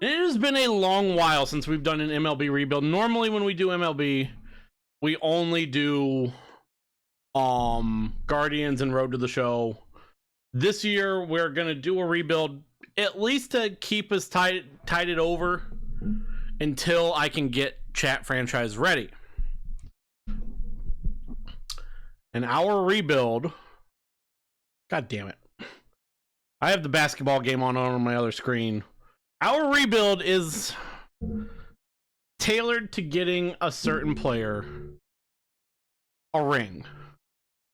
It has been a long while since we've done an MLB rebuild. Normally when we do MLB, we only do Guardians and Road to the Show. This year we're gonna do a rebuild at least to keep us tided over until I can get Chat franchise ready. And our rebuild, god damn it, I have the basketball game on my other screen. Our rebuild is tailored to getting a certain player a ring.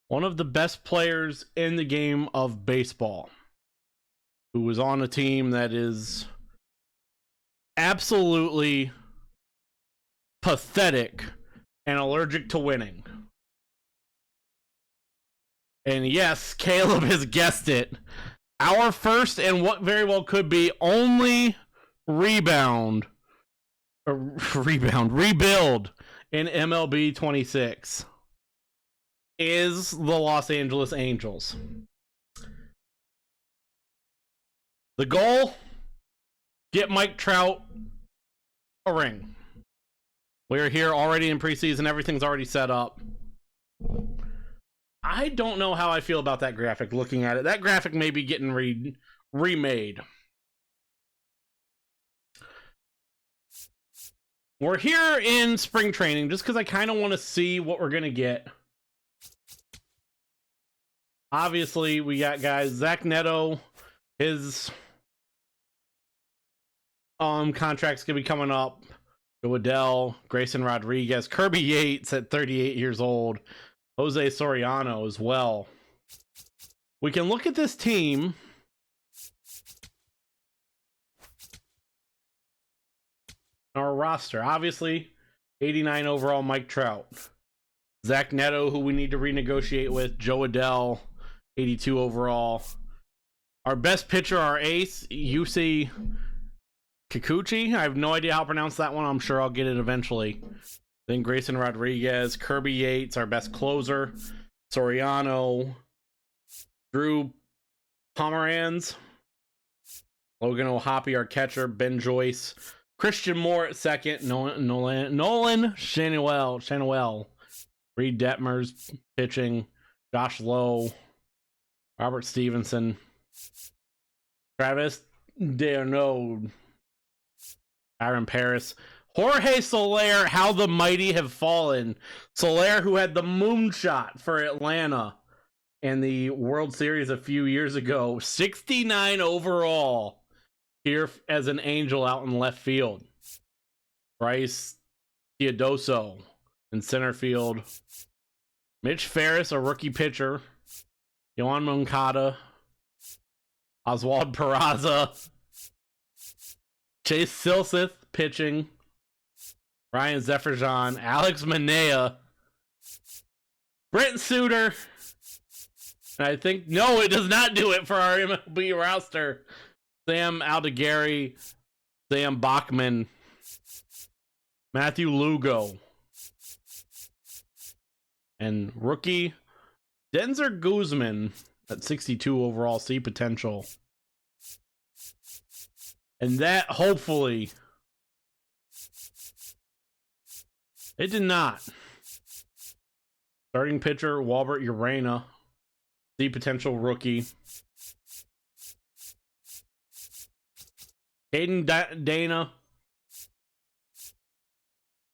One of the best players in the game of baseball, who was on a team that is absolutely pathetic and allergic to winning. And yes, Caleb has guessed it. Our first and what very well could be only rebuild in MLB 26 is the Los Angeles Angels. The goal, get Mike Trout a ring. We're here already in preseason. Everything's already set up. I don't know how I feel about that graphic looking at it. That graphic may be getting remade. We're here in spring training just because I kind of want to see what we're going to get. Obviously, we got guys, Zach Neto, his contract's going to be coming up. Adell, Grayson Rodriguez, Kirby Yates at 38 years old. Jose Soriano as well. We can look at this team. Our roster, obviously, 89 overall Mike Trout. Zach Neto, who we need to renegotiate with. Joe Adell, 82 overall. Our best pitcher, our ace, Yusei Kikuchi. I have no idea how to pronounce that one. I'm sure I'll get it eventually. Then Grayson Rodriguez, Kirby Yates, our best closer, Soriano, Drew Pomeranz, Logan O'Hoppe, our catcher, Ben Joyce, Christian Moore at second, Nolan Shanuel, Reed Detmers pitching, Josh Lowe, Robert Stevenson, Travis D'Arnaud, Aaron Paris, Jorge Soler, how the mighty have fallen. Soler, who had the moonshot for Atlanta in the World Series a few years ago, 69 overall, here as an Angel out in left field. Bryce Teodoso in center field. Mitch Ferris, a rookie pitcher. Yohan Moncada. Oswald Peraza. Chase Silseth pitching. Ryan Zefferjan, Alex Manea, Brent Suter. And I think, no, it does not do it for our MLB roster. Sam Aldegari, Sam Bachman, Matthew Lugo, and rookie Denzer Guzman at 62 overall, C potential. And that, hopefully, it did not. Starting pitcher, Walbert Urena, the potential rookie. Hayden Dana,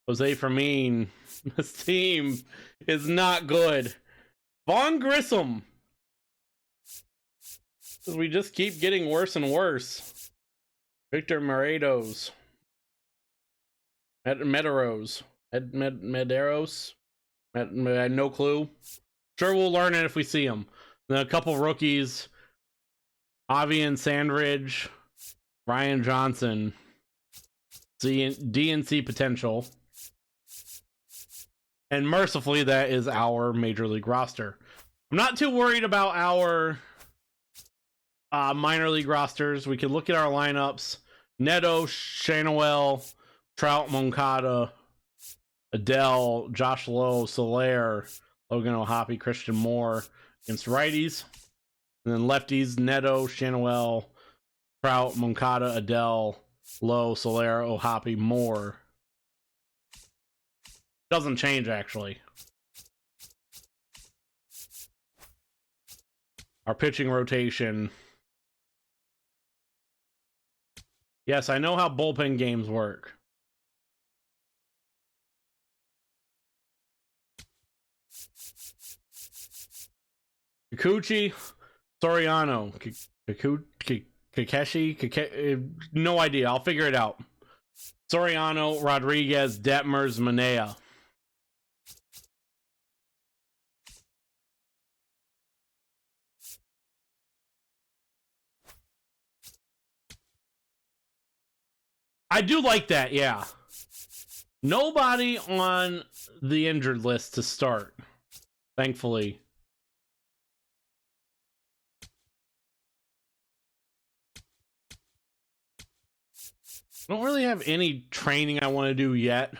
Jose Fermin. This team is not good. Vaughn Grissom. We just keep getting worse and worse. Victor Medeiros. Medeiros. No clue. Sure, we'll learn it if we see him. Then a couple rookies. Avian Sandridge. Ryan Johnson. DNC potential. And mercifully, that is our Major League roster. I'm not too worried about our minor league rosters. We can look at our lineups. Neto, Shanuel, Trout, Moncada, Adell, Josh Lowe, Soler, Logan O'Hoppe, Christian Moore against righties. And then lefties, Neto, Shanuel, Trout, Moncada, Adell, Low, Soler, Ohapi, more. Doesn't change, actually. Our pitching rotation. Yes, I know how bullpen games work. Kikuchi, Soriano, Kakeshi, no idea. I'll figure it out. Soriano, Rodriguez, Detmers, Manea. I do like that, yeah. Nobody on the injured list to start, thankfully. I don't really have any training I want to do yet.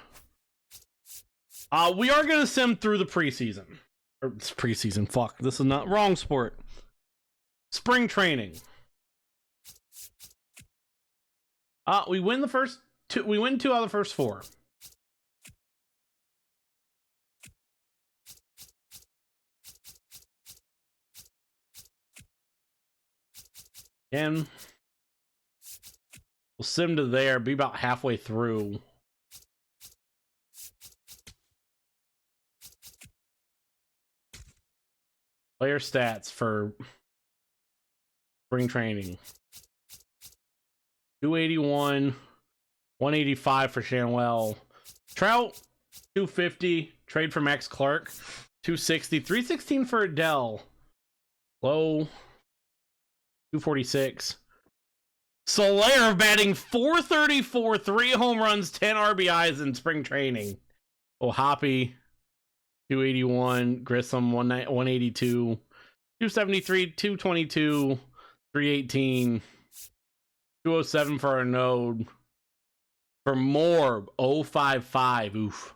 We are going to sim through the preseason. Or preseason, fuck. This is not wrong sport. Spring training. We win the first two. We win 2 out of the first 4. And we'll sim to there, be about halfway through. Player stats for spring training. 281, 185 for Shanwell. Trout, 250. Trade for Max Clark, 260. 316 for Adele. Low, 246. Soler batting 434, 3 home runs, 10 RBIs in spring training. Ohapi, 281. Grissom, 182. 273, 222, 318. 207 for our node. For Morb, 055. Oof.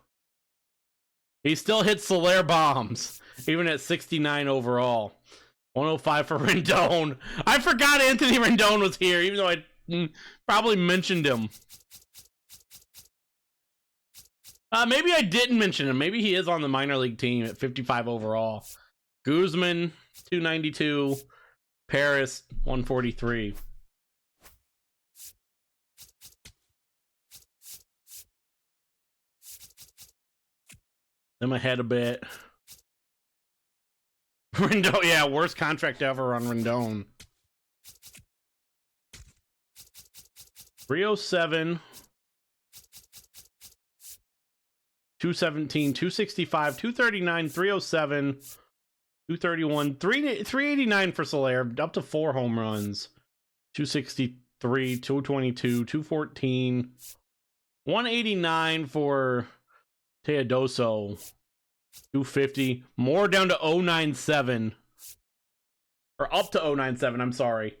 He still hits Soler bombs, even at 69 overall. 105 for Rendon. I forgot Anthony Rendon was here, even though I probably mentioned him. Maybe I didn't mention him. Maybe he is on the minor league team at 55 overall. Guzman, 292. Paris, 143. I'm ahead a bit. Rendon, yeah, worst contract ever on Rendon. 307. 217, 265, 239, 307, 231, 389 for Soler, up to 4 home runs. 263, 222, 214, 189 for Teodoso, 250, more down to 097, or up to 097, I'm sorry.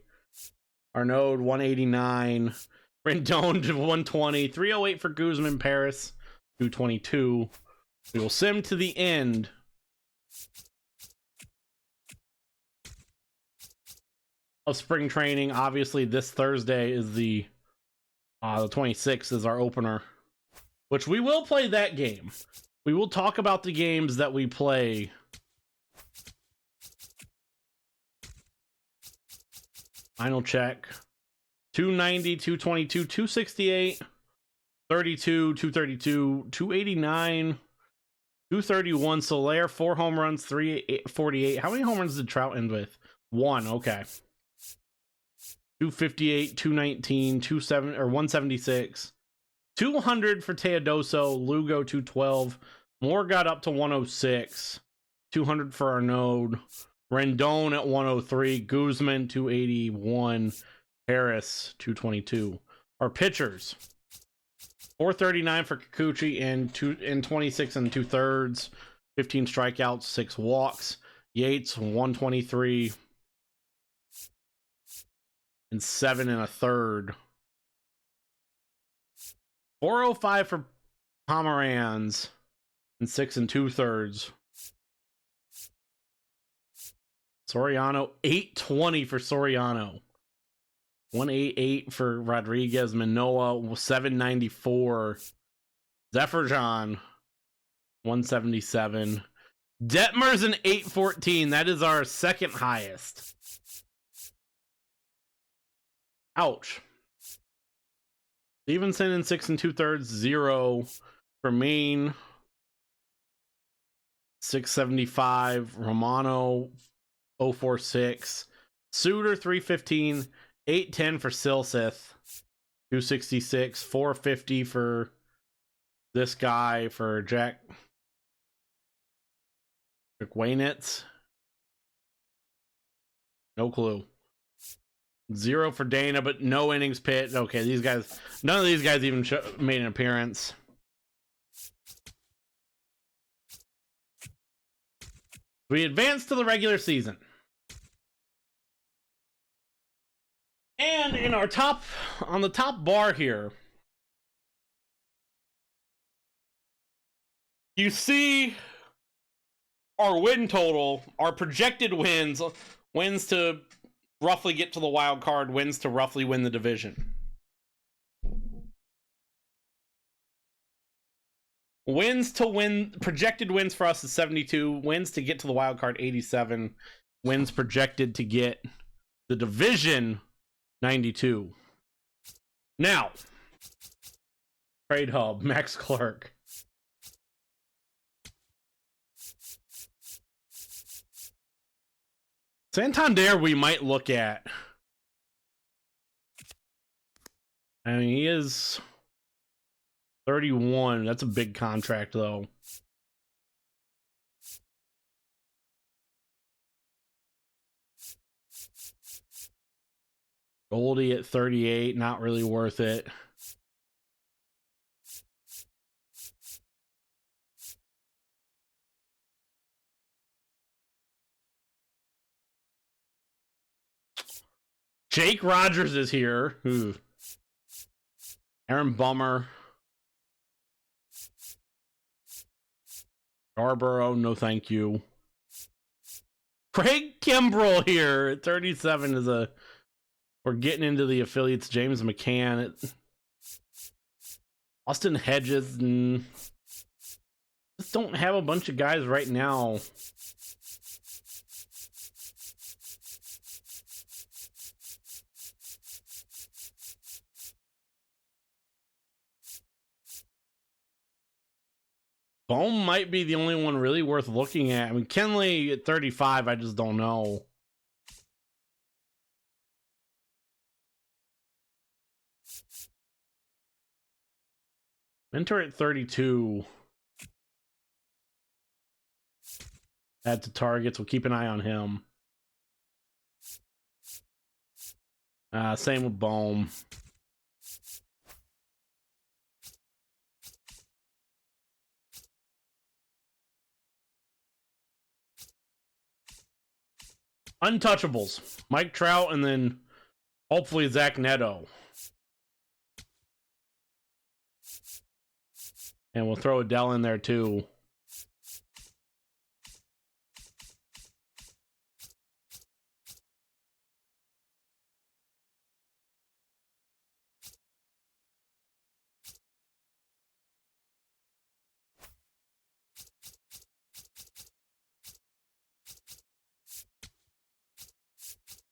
Arnaud, 189, Rendon to 120, 308 for Guzman, Paris, 222. We will sim to the end. Of spring training. Obviously, this Thursday is the 26th is our opener, which we will play that game. We will talk about the games that we play. Final check. 290, 222, 268, 32, 232, 289, 231. Soler, 4 home runs, 348. How many home runs did Trout end with? 1, okay. 258, 219, 27 or 176. 200 for Teodoso, Lugo 212. Moore got up to 106. 200 for Arnaud. Rendon at 103. Guzman 281. Harris 222. Our pitchers. 439 for Kikuchi and 26 and 2/3. 15 strikeouts, 6 walks. Yates 123 and 7 1/3. 405 for Pomeranz and 6 2/3. Soriano 820 for Soriano. 188 for Rodriguez. Manoah, 794. Zephyr 177. Detmer's an 814. That is our second highest. Ouch. Stevenson in 6 2/3, 0 for Maine. 675. Romano 046. Suter 315. 810 for Silseth. 266. 450 for this guy, for Jack Waynitz. No clue. 0 for Dana, but no innings pitched. Okay, these guys, none of these guys even made an appearance. We advance to the regular season. And in our top, on the top bar here, you see our win total, our projected wins to roughly get to the wild card, wins to roughly win the division. Wins to win, projected wins for us is 72. Wins to get to the wild card, 87. Wins projected to get the division, 92. Now, Trade Hub, Max Clark. Santander we might look at. I mean, he is 31. That's a big contract, though. Goldie at 38, not really worth it. Jake Rogers is here. Ooh. Aaron Bummer. Scarborough, no thank you. Craig Kimbrell here at 37 is a... We're getting into the affiliates. James McCann. Austin Hedges. And just don't have a bunch of guys right now. Bohm might be the only one really worth looking at. I mean, Kenley at 35, I just don't know. Mentor at 32. Add to targets. We'll keep an eye on him. Same with Bohm. Untouchables. Mike Trout and then hopefully Zach Neto. And we'll throw Adele in there too.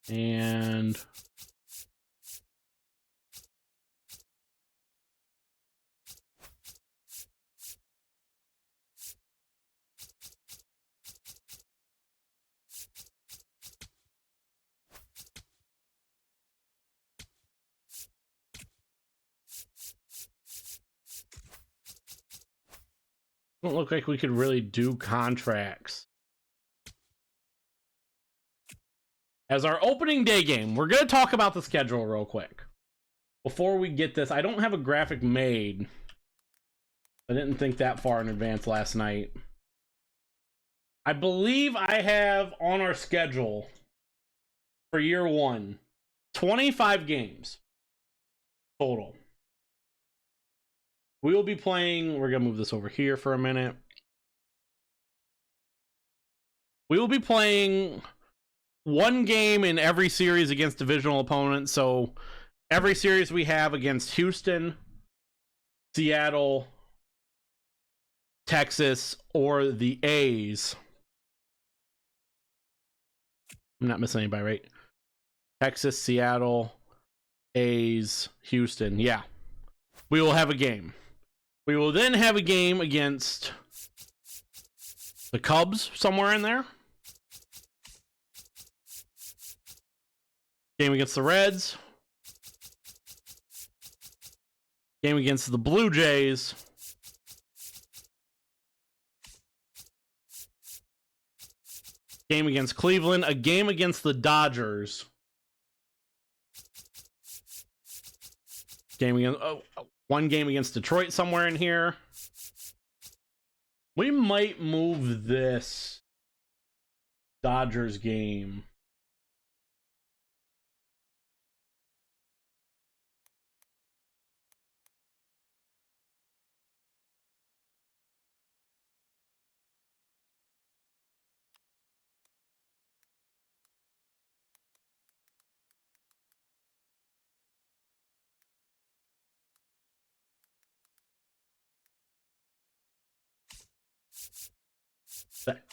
And don't look like we could really do contracts. As our opening day game, we're going to talk about the schedule real quick. Before we get this, I don't have a graphic made. I didn't think that far in advance last night. I believe I have on our schedule for year one, 25 games total. We will be playing, we're going to move this over here for a minute. We will be playing one game in every series against divisional opponents. So every series we have against Houston, Seattle, Texas, or the A's. I'm not missing anybody, right? Texas, Seattle, A's, Houston. Yeah. We will have a game. We will then have a game against the Cubs somewhere in there. Game against the Reds. Game against the Blue Jays. Game against Cleveland. A game against the Dodgers. Game against one game against Detroit somewhere in here. We might move this Dodgers game.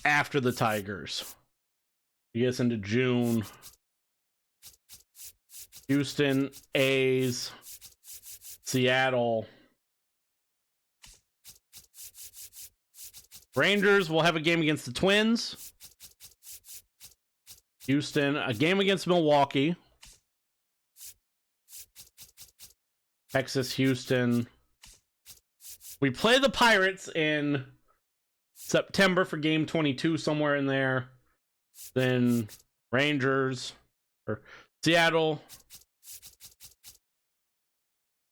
After the Tigers. You get us into June. Houston, A's, Seattle. Rangers will have a game against the Twins. Houston, a game against Milwaukee. Texas, Houston. We play the Pirates in September for game 22, somewhere in there. Then Rangers, or Seattle,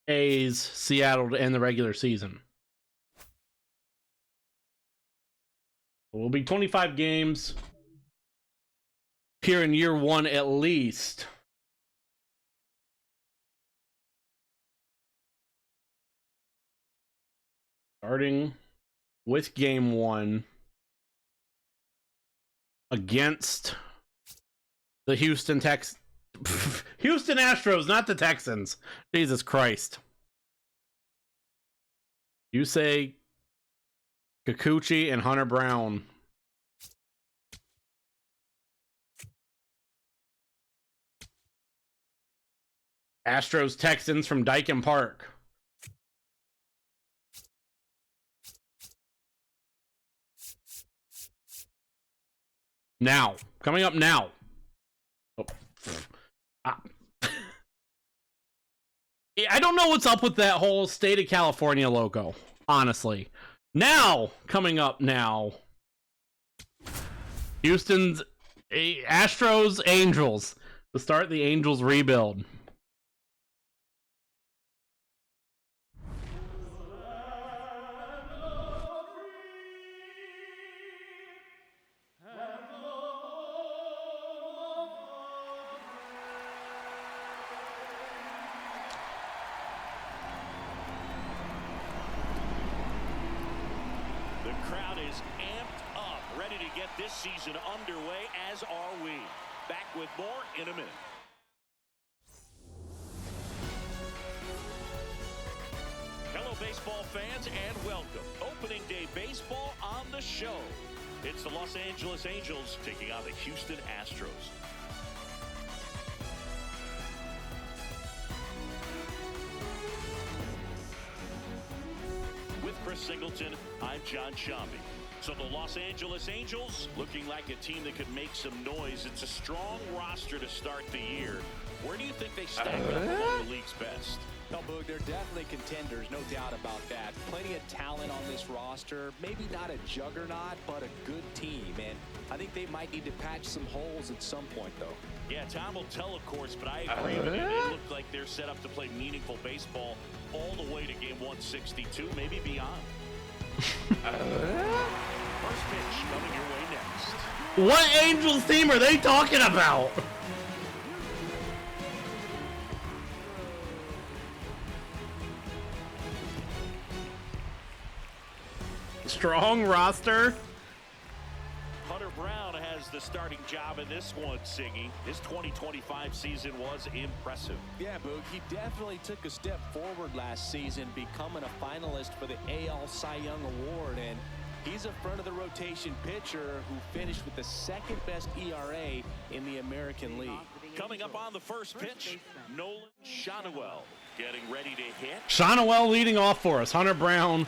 A's, Seattle to end the regular season. It will be 25 games here in year one at least. Starting with game one against the Houston Astros, not the Texans. Jesus Christ. You say Kikuchi and Hunter Brown. Astros Texans from Dyken Park. Now, coming up now. Oh. I don't know what's up with that whole state of California logo, honestly. Now, coming up now. Houston's Astros Angels to start the Angels rebuild. Season underway, as are we. Back with more in a minute. Hello, baseball fans, and welcome. Opening day baseball on the show. It's the Los Angeles Angels taking on the Houston Astros. With Chris Singleton, I'm John Shambi. So the Los Angeles Angels looking like a team that could make some noise. It's a strong roster to start the year. Where do you think they stack up among the league's best? No, Boog, they're definitely contenders, no doubt about that. Plenty of talent on this roster. Maybe not a juggernaut, but a good team. And I think they might need to patch some holes at some point, though. Yeah, time will tell, of course, but I agree with you. They look like they're set up to play meaningful baseball all the way to game 162, maybe beyond. First pitch coming your way next. What Angels team are they talking about? Strong roster. Hunter Brown has the the starting job in this one, Siggy. His 2025 season was impressive. Yeah, Boog, he definitely took a step forward last season, becoming a finalist for the AL Cy Young Award, and he's a front-of-the-rotation pitcher who finished with the second-best ERA in the American League. Coming up on the first pitch, Nolan Shotwell getting ready to hit. Shotwell leading off for us. Hunter Brown,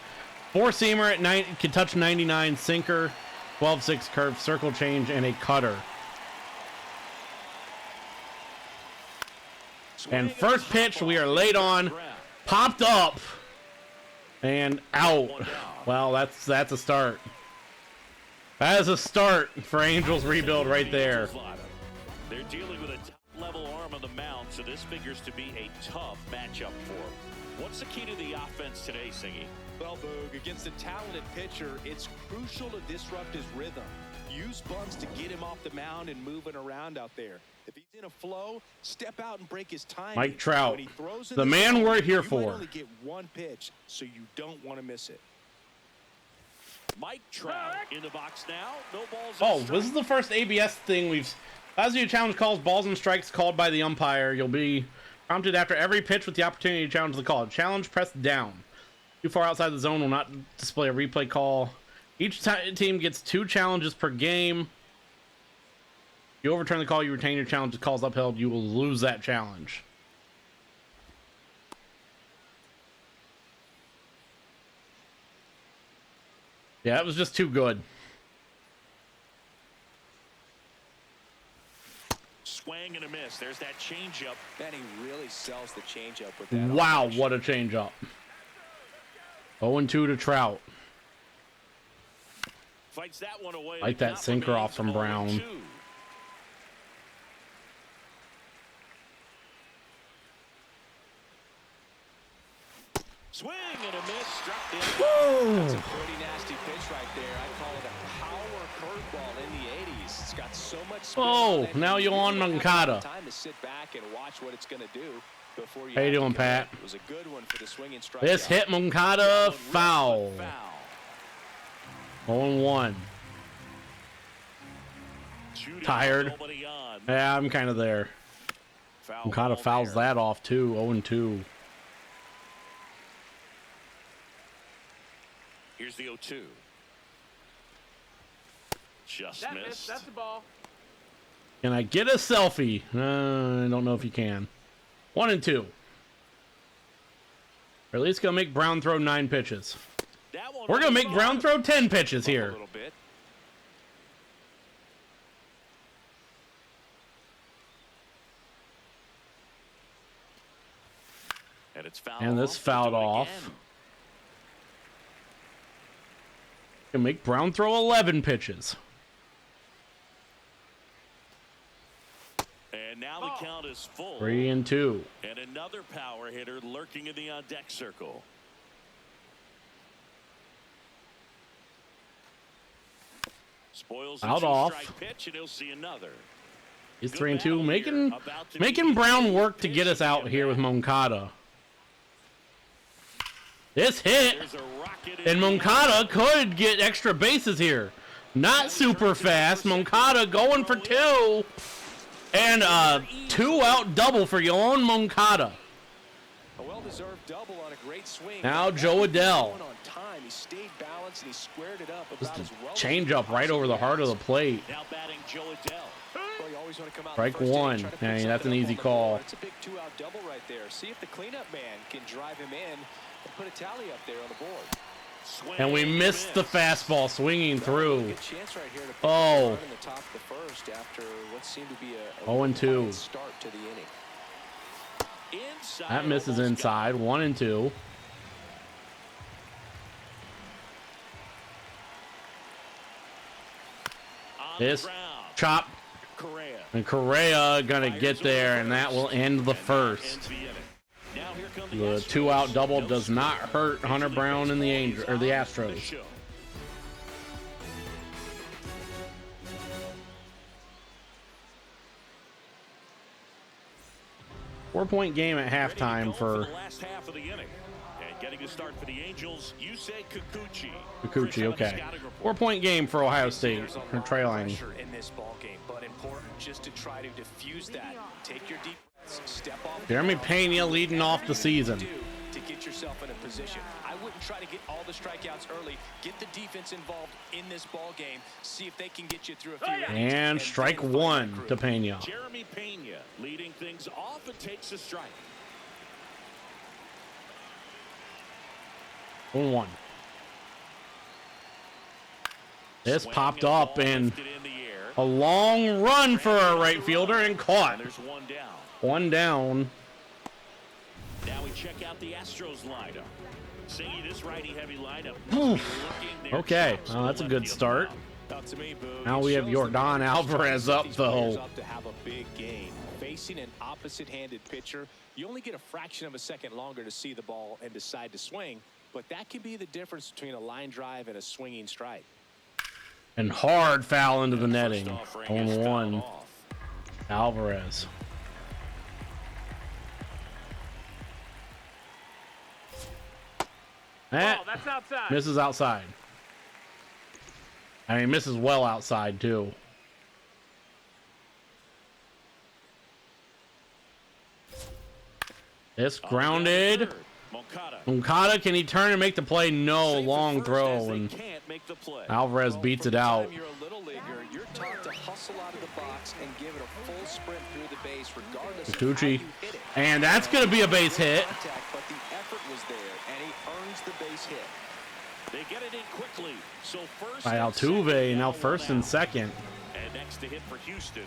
four-seamer at 9, can touch 99, sinker, 12-6 curve, circle change, and a cutter. And first pitch, we are late on, popped up, and out. Well, that's a start. That is a start for Angels rebuild right there. They're dealing with a top-level arm on the mound, so this figures to be a tough matchup for them. What's the key to the offense today, Singy? Well, Boog, against a talented pitcher, it's crucial to disrupt his rhythm. Use bunts to get him off the mound and moving around out there. If he's in a flow, step out and break his time. Mike Trout, the man we're here for. You might only get one pitch, so you don't want to miss it. Mike Trout in the box now. No balls. Oh, this is the first ABS thing we've. As you challenge calls, balls and strikes called by the umpire. You'll be prompted after every pitch with the opportunity to challenge the call. Challenge, press down. Too far outside the zone will not display a replay call. Each team gets 2 challenges per game. If you overturn the call, you retain your challenge. If the call is upheld, you will lose that challenge. Yeah, it was just too good. Swing and a miss. There's that changeup. And he really sells the changeup with that. Wow, what a changeup. 0-2 to Trout. Fights that one away. Like that sinker off from Brown. 0-2. Swing and a miss. Struck in. That's a pretty nasty pitch right there. I call it a power curveball in the 80s. It's got so much spin. Oh, now you're on Moncada. Time to sit back and watch what it's going to do before you. How you doing, Pat? It was a good one for the swinging strike. This hit Moncada foul. 0-1. Tired. Yeah, I'm kind of there. Moncada fouls that off too. 0-2. Here's the 0-2. Just missed. That's the ball. Can I get a selfie? I don't know if you can. 1-2. Or at least gonna make Brown throw 9 pitches. We're gonna make Brown throw 10 pitches here. A little bit. And it's fouled. And this fouled off. Can make Brown throw 11 pitches. And now the count is full. 3-2. And another power hitter lurking in the on-deck circle. Spoils Out the off. two-strike pitch, and he'll see another. He's Good 3-2, battle here. making Brown work to get us out here with Moncada. This hit, There's a rocket in and the Moncada could get extra bases here. Not super fast. Moncada going for 2, and a 2-out double for Yoan Moncada. A well-deserved double on a great swing. Now Joe Adell. On time. He stayed balanced and he squared it up Just about as well. change up right over the heart of the plate. Now batting Joe Adell. Well, you always want to come out Strike in the first inning, one. try to put Hey, that's something an up easy on the call. board. It's a big 2-out double right there. See if the cleanup man can drive him in and put a tally up there on the board. Swing And we missed the miss. fastball swinging through. Good chance right here to put Oh. a run in the top of the first after what seemed to be a 0-2. quiet start to the inning. Inside, That misses almost inside. 1-2. got on This the ground. chop, Correa. and Correa gonna get there, and that will end the first. Ends the inning. Now here come The Astros. 2-out double No does not score. hurt Hunter Major League Brown and the Baseball Angels is or the on Astros. show. 4-point game at Ready to halftime go for the last half of the inning. And Getting the start for the Angels, you say Kikuchi. Kikuchi, okay. 4-point game for Ohio State. Her trailing. In this ball game, but important just to try to diffuse that. Take your deep breaths, step off. Jeremy Pena leading off the season. To get yourself in a position. I wouldn't try to get all the strikeouts early. Get the defense involved in this ball game. See if they can get you through a few. And strike one to Pena. Jeremy Pena leading things off and takes a strike. 1-1. This popped up and a long run for our right fielder and caught. There's one down. One down. Now we check out the Astros lineup. See this righty-heavy lineup. Okay, well, that's a good start. Now we have Yordan Alvarez up though. To have a big game. Facing an opposite-handed pitcher, you only get a fraction of a second longer to see the ball and decide to swing, but that can be the difference between a line drive and a swinging strike. And hard foul into the netting. 0-1. Alvarez. That's outside. Misses outside. I mean, misses well outside too. This grounded. Moncada, can he turn and make the play? No, long throw, and Alvarez beats it out. You're a little leaguer. You're taught to hustle out of the box and give it a full sprint through the base, regardless of how you hit it. And that's going to be a base hit. But the effort was there, and he earns the base hit. They get it in quickly. So first By Altuve, now first and second. And next to hit for Houston,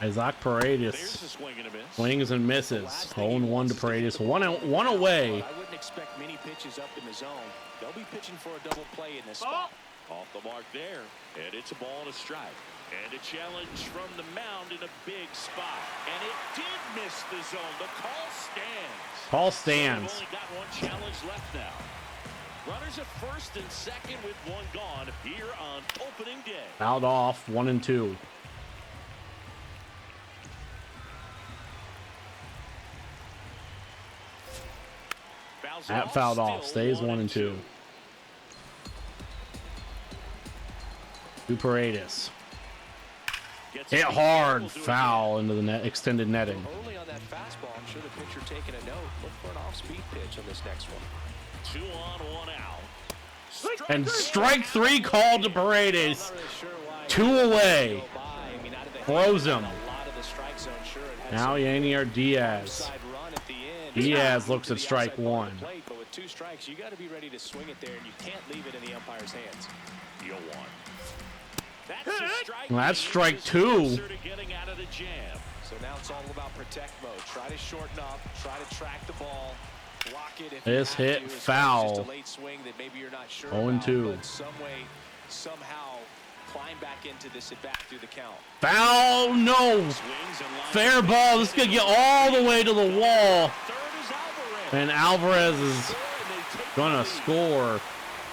Isaac Paredes swings and misses. 0-1 to Paredes. One away. I wouldn't expect many pitches up in the zone. They'll be pitching for a double play in this spot. Off the mark there, and it's a ball and a strike. And a challenge from the mound in a big spot. And it did miss the zone. The call stands. Call stands. So they've only got one challenge left now. Runners at first and second with one gone here on opening day. Fouled off, 1-2. That fouled off, stays 1-2. To Paredes. Hit hard, foul into the net, extended netting. Early on that fastball, I'm sure the pitcher taking a note. Look for an off-speed pitch on this next one. 2 on, 1 out. And strike 3 called to Paredes. 2 away. Throws him. Now Yanier Diaz. Diaz looks at strike 1. But with 2 strikes, you got to be ready to swing it there, and you can't leave it in the umpire's hands. Deal 1. That's a strike. Well, that's strike 2. Getting out of the jam. So now it's all about protect mode. Try to shorten up. Try to track the ball. Block it if this hit to. foul. Just a late swing that maybe you're not sure 0-2. But some way, somehow, climb back into this at bat through the count. Foul, no. Fair ball. This is going to get all the way to the wall. And Alvarez is going to score.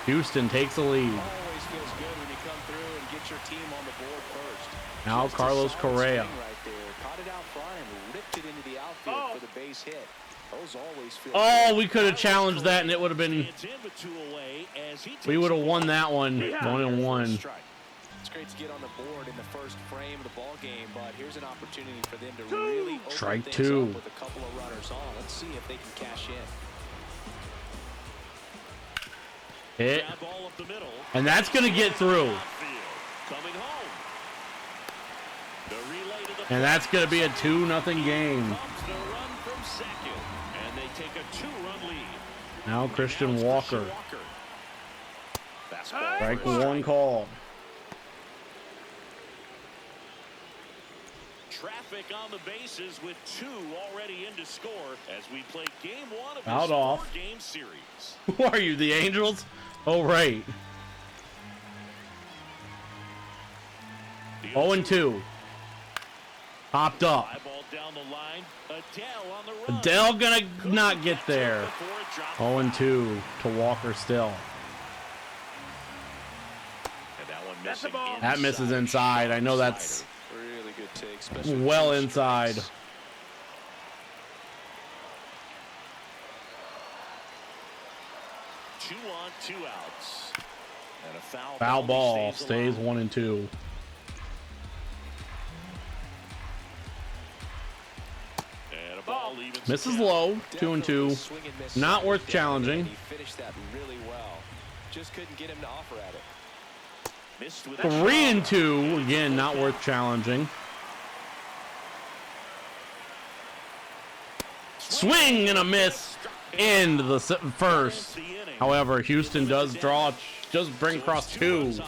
Houston takes the lead. Always feels good when you come through and get your team on the board first. Now Carlos Correa. Right there. Caught it out front and ripped it into the outfield for the base hit. Those always feel Oh, we could have challenged that and it would have been. We would have won that one. 1-1. It's great to get on the board in the first frame of the ball game, but here's an opportunity for them to really open strike things 2 up with a couple of runners on. Let's see if they can cash in. Hit. And that's going to get through. And that's going to be a 2-0 game. Now Christian Walker. Strike 1 called. Traffic on the bases with 2 already in to score as we play game 1 of this Out off. 4-game series. Who are you, the Angels? Oh, right. 0-2. Popped up. Down the line. Adele on the run. Adele gonna not get there. 0-2 to Walker still. And that one missing that misses inside. I know that's really good take, well inside. 2 outs. And a Foul ball stays 1-2. And a ball Misses low, 2-2. Not worth challenging. He finished that really well. Just couldn't get him to offer at it. 3-2. Again, not worth challenging. Swing and a miss. End the first. However, Houston does bring across 2. 4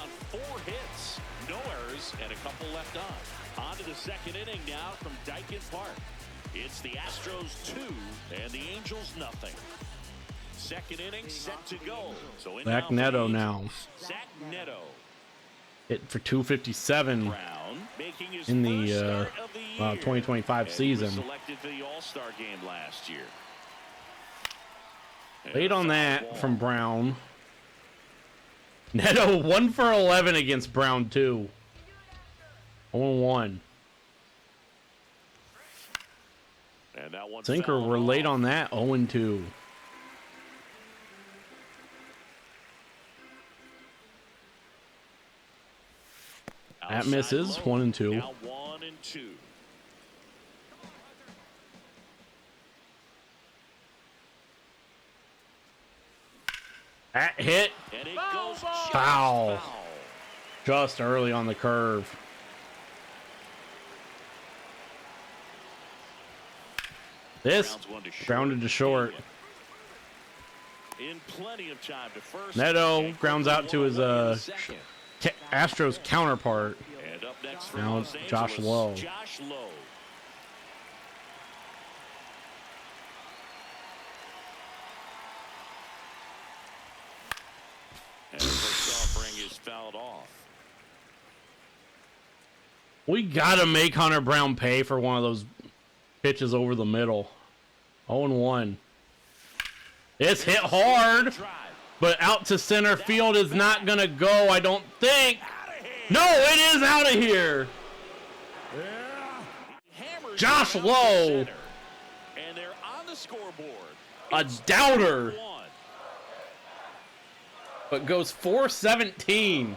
hits, no errors, and a couple left on. On to the second inning now from Dyken Park. It's the Astros 2 and the Angels nothing. Second inning set to go. So Zach Neto now. Zach Neto. Hit for 257 in the 2025 season. Selected for the All-Star game last year. Late on that from Brown. Neto 1 for 11 against Brown too. 0-1. And that one Sinker, we're late on that. 0-2. That misses. 1-2. Now 1-2. That hit. And it goes just Foul. foul. Just early on the curve. This grounded to short. In plenty of time to first. Neto grounds out to his Astros counterpart. And up next for Now Los Josh Angeles, Lowe. Josh Lowe. And the first offering is fouled off. We gotta make Hunter Brown pay for one of those pitches over the middle. 0-1. It's hit hard, but out to center field is not gonna go, I don't think. No, it is out of here. Josh Lowe. And they're on the scoreboard. A doubter. But goes 4-17.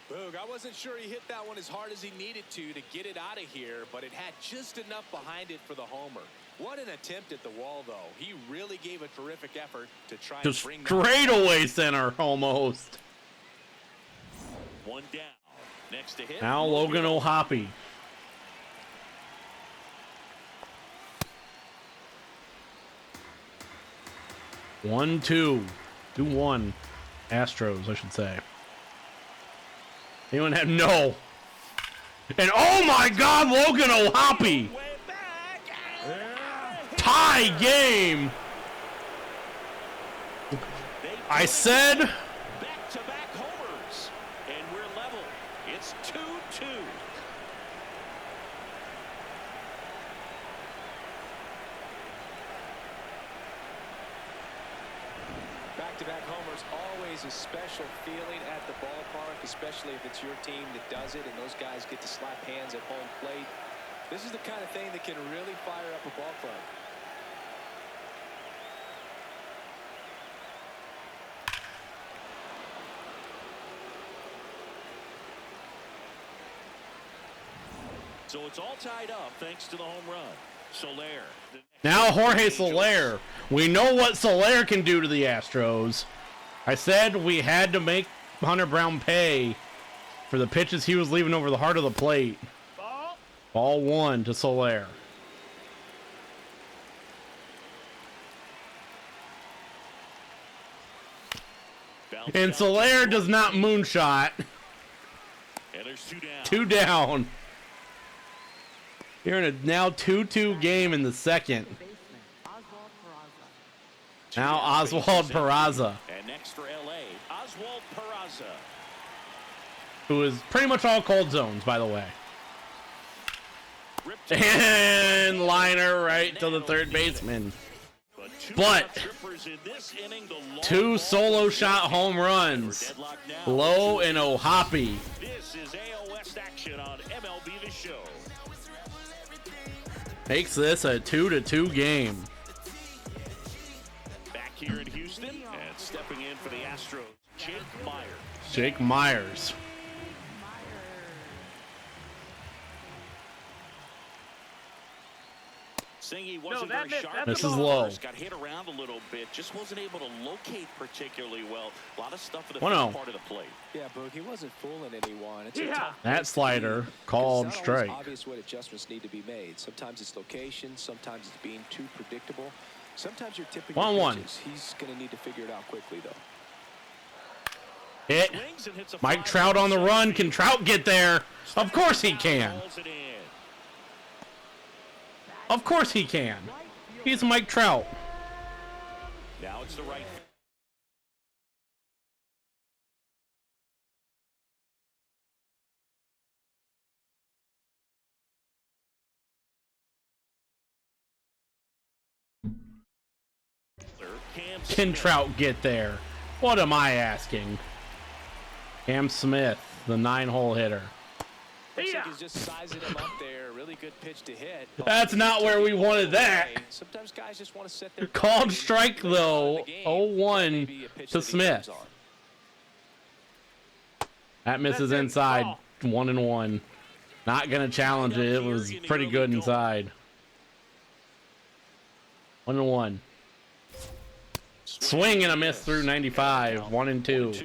Boog, I wasn't sure he hit that one as hard as he needed to get it out of here, but it had just enough behind it for the homer. What an attempt at the wall, though. He really gave a terrific effort to try and bring that Straightaway center almost. One down. Next to hit. Now Logan O'Hoppe. One, 2-1. Astros, I should say. Anyone have no? And oh my God, Logan O'Hoppe! Tie game. I said. Back-to-back homers, and we're level. It's 2-2. back-to-back homers, always a special feeling at the ballpark, especially if it's your team that does it and those guys get to slap hands at home plate. This is the kind of thing that can really fire up a ball club. So it's all tied up thanks to the home run. Soler. Now Jorge Soler. We know what Soler can do to the Astros. I said we had to make Hunter Brown pay for the pitches he was leaving over the heart of the plate. Ball 1 to Soler. And Soler does not moonshot. And there's 2 down. 2 down. You're in a now 2-2 game in the second. Now Oswald Peraza. And next for LA, Oswald Peraza. Who is pretty much all cold zones, by the way. And liner right to the third baseman. But 2 solo shot home runs. Lowe and O'Hoppe. This is AL West action on MLB The Show. Makes this a 2-2 game. Jake Myers. Jake Myers. Saying he wasn't very sharp. This is low. Got hit around a little bit. Just wasn't able to locate particularly well. A lot of stuff for the 1-0. part of the plate. Yeah, Boog, he wasn't fooling anyone. It's a tough That slider called it's not strike. always obvious what adjustments need to be made. Sometimes it's location. Sometimes it's being too predictable. Sometimes you're tipping 1-1. pitches. He's going to need to figure it out quickly, though. Hit. Mike Trout on the run. Can Trout get there? Of course he can. Of course he can. He's Mike Trout. Now it's the right. Can Trout get there? What am I asking? Cam Smith, the 9-hole hitter. Looks like he's just sizing him up there. Really good pitch to hit. That's not where we wanted that. Sometimes guys just want to set their Called strike though. 0-1 to Smith. That misses inside. 1-1. Not gonna challenge it. It was pretty good inside. 1-1. Swing and a miss through 95. 1-2.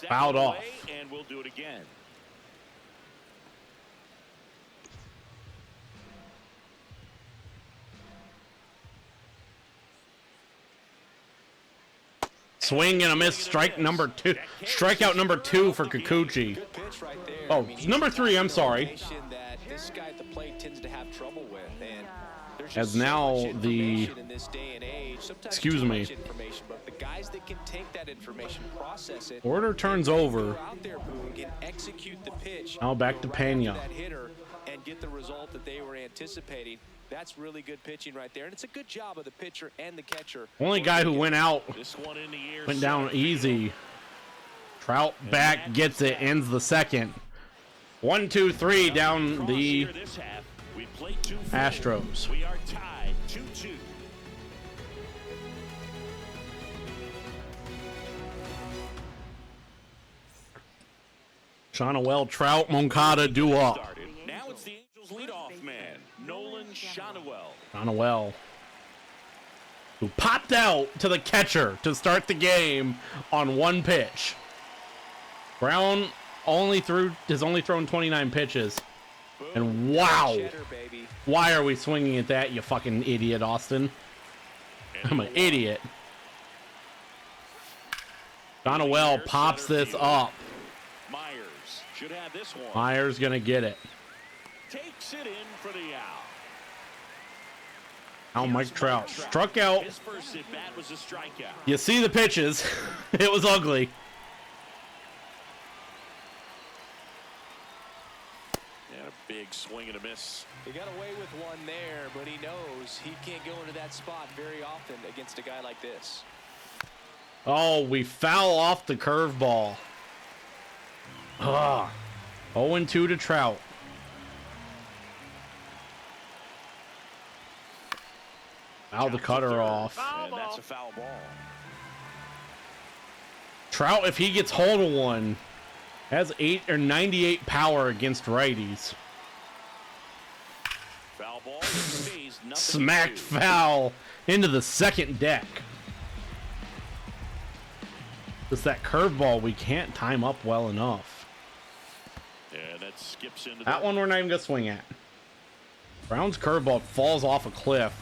Fouled off. And we'll do it again. Swing and a miss. Strike number 2. Strikeout number 2 for Kikuchi. Oh, number 3. I'm sorry. This guy at the plate tends to have trouble with, and as now the excuse me. The guys that can take that information, process it, order turns over. out there, Boog, and execute the pitch. Now back to Pena. That hitter and get the result that they were anticipating. That's really good pitching right there, and it's a good job of the pitcher and the catcher. Only guy who went out went down easy. Trout back, gets it, ends the second. 1, 2, 3 down the Astros. We are tied 2-2. Shonawell, Trout, Moncada, due up. Now it's the Angels leadoff man, Nolan Shonawell. Shonawell, who popped out to the catcher to start the game on 1 pitch. Brown has only thrown 29 pitches. And wow, why are we swinging at that, you fucking idiot, Austin? I'm an idiot. Shonawell pops this up. Myers should have this one. Myers gonna get it. Takes it in for the out. Now Mike Trout struck out. His first at bat was a strikeout. You see the pitches. It was ugly. And a big swing and a miss. He got away with one there, but he knows he can't go into that spot very often against a guy like this. Oh, we foul off the curveball. 0-2 to Trout. Foul the cutter off. And that's a foul ball. Trout, if he gets hold of one, has 98 power against righties. Foul ball. Stays nothing. Smacked foul into the second deck. It's that curveball we can't time up well enough. Yeah, that skips into that one we're not even gonna swing at. Brown's curveball falls off a cliff.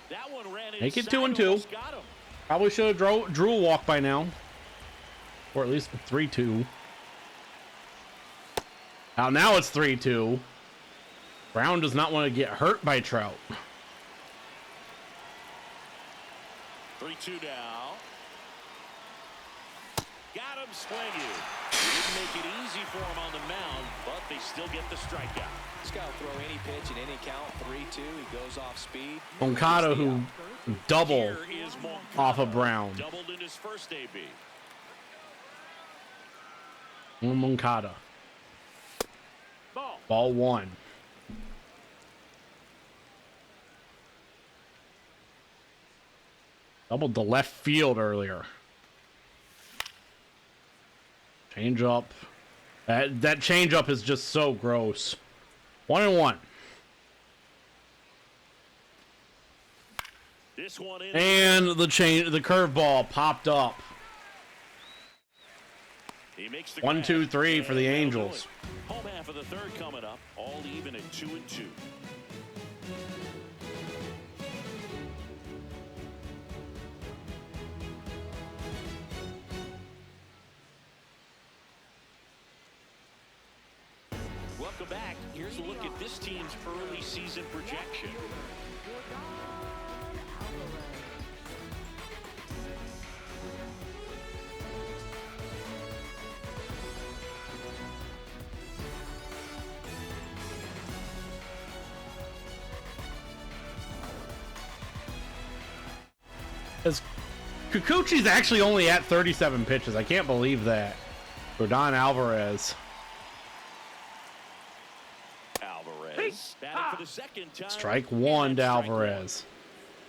That one ran Make it inside, 2-2. Probably should have drew a walk by now, or at least 3-2. Now it's 3-2. Brown does not want to get hurt by Trout. 3-2 now. Got him swinging. Didn't make it easy for him on the mound, but they still get the strikeout. This guy will throw any pitch in any count. 3-2. He goes off speed. Moncada, who double off of Brown. Doubled in his first AB. Moncada. Ball 1. Doubled the left field earlier. Change up. That change up is just so gross. 1-1. This one in. And the curveball popped up. He makes the 1, 2, 3 for the Angels. Home half of the third coming up, all even at 2-2. Welcome back. Here's a look at this team's early season projection. As Kikuchi's actually only at 37 pitches. I can't believe that. For Don Alvarez. Batting for the second time. Strike 1 to Alvarez.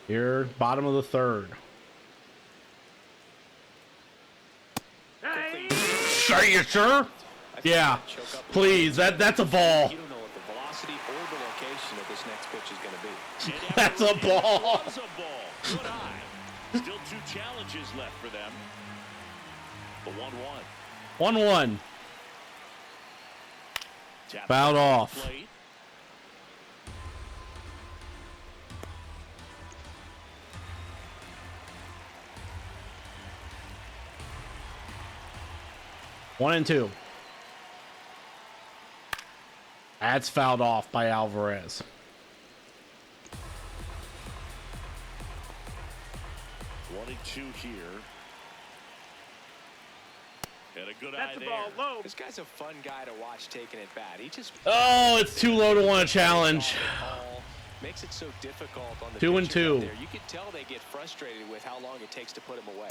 Here, bottom of the third. Are you sure? Yeah. Please, that's a ball. You don't know what the velocity or the location of this next pitch is going to be. That's a ball. It was a ball. Good eye. Still 2 challenges left for them. The 1-1. 1-1. Fouled off. Plate. One and 2. That's fouled off by Alvarez. One and 2 here. And a good That's eye the there. ball low. This guy's a fun guy to watch taking it bat. He just It's too low to want a challenge. Makes it so difficult on the 2 and 2. there. You can tell they get frustrated with how long it takes to put him away.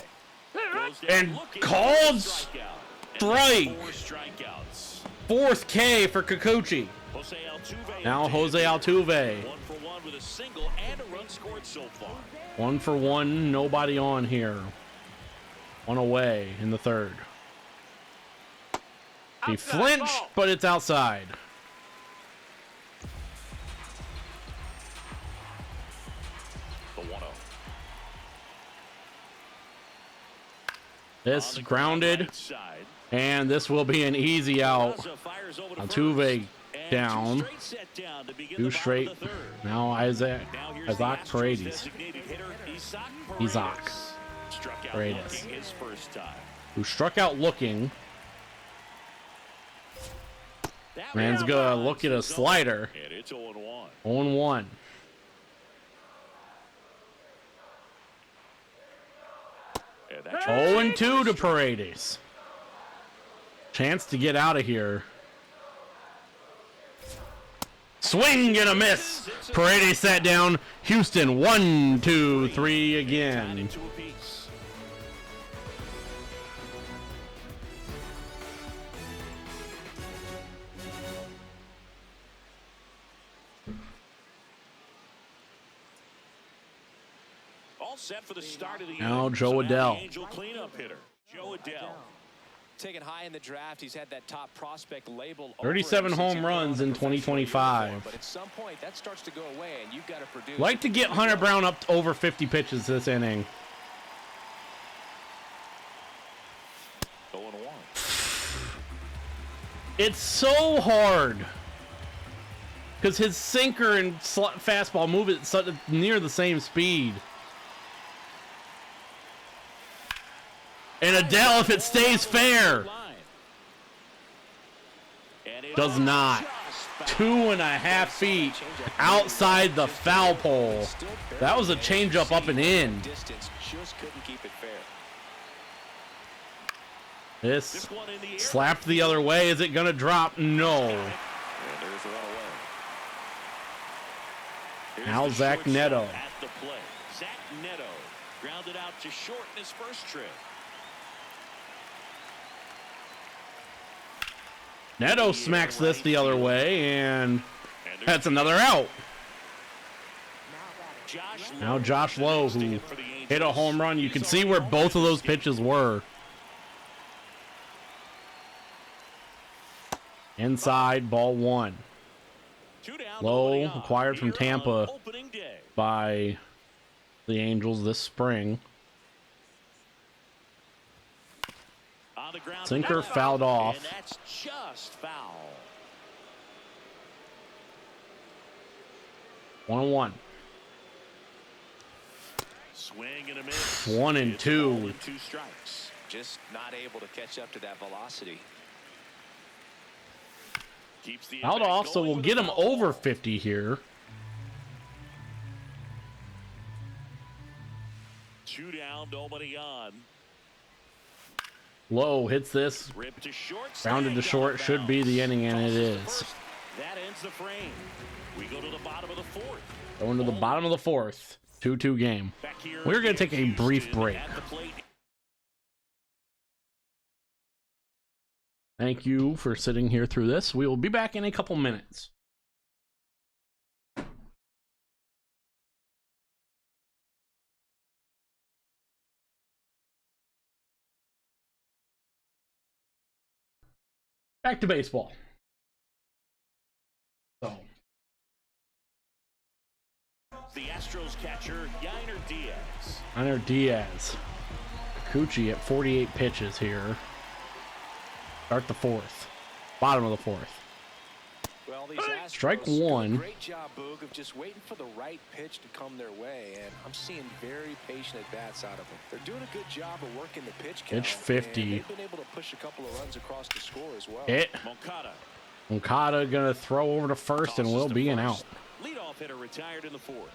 Goes down And looking. called Strikeout. strike. And 4 strikeouts. 4th K for Kikuchi. Jose Altuve. Now Jose Altuve. 1 for 1 with a single and a run scored so far. 1 for 1. Nobody on here. 1 away in the third. He flinched, but it's outside. The 1-0. This grounded, Right side. and this will be an easy out. Raza fires over to Altuve first. down. And 2 straight set down to begin 2 the bottom straight. of the third. Now Isaac Now here's the Astros Paredes. designated hitter, Isaac Struck out Paredes. looking his first time. Who struck out looking. That Man's round gonna on, look at a slider. And it's 0-1. 0-1. And that 0-2 to Paredes. Chance to get out of here. Swing and a miss. Paredes sat down. Houston 1, 2, 3 tied again. into a piece. All set for the start of the Now inning. Joe So Adell. the Angel cleanup hitter, Joe Adell. Taken high in the draft, he's had that top prospect label. 37 home runs in 2025. But at some point, that starts to go away, and you've got to produce. Like to get Hunter Brown up to over 50 pitches this inning. 0-1. It's so hard. Because his sinker and fastball move at near the same speed. And Adele, if it stays fair, does not. 2.5 feet outside the foul pole. That was a changeup up and in. Distance just couldn't keep it fair. This slapped the other way. Is it going to drop? No. And there's the run away. Here's Now the Zach shortstop Neto. At the plate. Zach Neto grounded out to short in his first trip. Neto smacks this the other way, and that's another out. Now Josh Lowe, who hit a home run. You can see where both of those pitches were. Inside, ball one. Lowe, acquired from Tampa by the Angels this spring. Sinker fouled off. And that's just foul. 1-1. Swing and a miss. 1-2. 2 strikes. Just not able to catch up to that velocity. Keeps the Fouled off, so we'll get him over 50 here. 2 down, nobody on. Lowe hits this. Ripped to short. Rounded to short. Should be the inning, and it is. That ends the frame. We go to the bottom of the 4th. Going to the bottom of the 4th. 2-2 game. We're going to take a brief break. Thank you for sitting here through this. We will be back in a couple minutes. Back to baseball. So, the Astros catcher, Yainer Diaz. Kikuchi at 48 pitches here. Start the 4th. Bottom of the 4th. Well, these Astros Strike do a one. Great job, Boog, of just waiting for the right pitch to come their way, and I'm seeing very patient at-bats out of them. They're doing a good job of working the pitch count. Pitch 50. And they've been able to push a couple of runs across the score as well. Hit. Moncada gonna throw over to first and will be an out. Leadoff hitter retired in the 4th.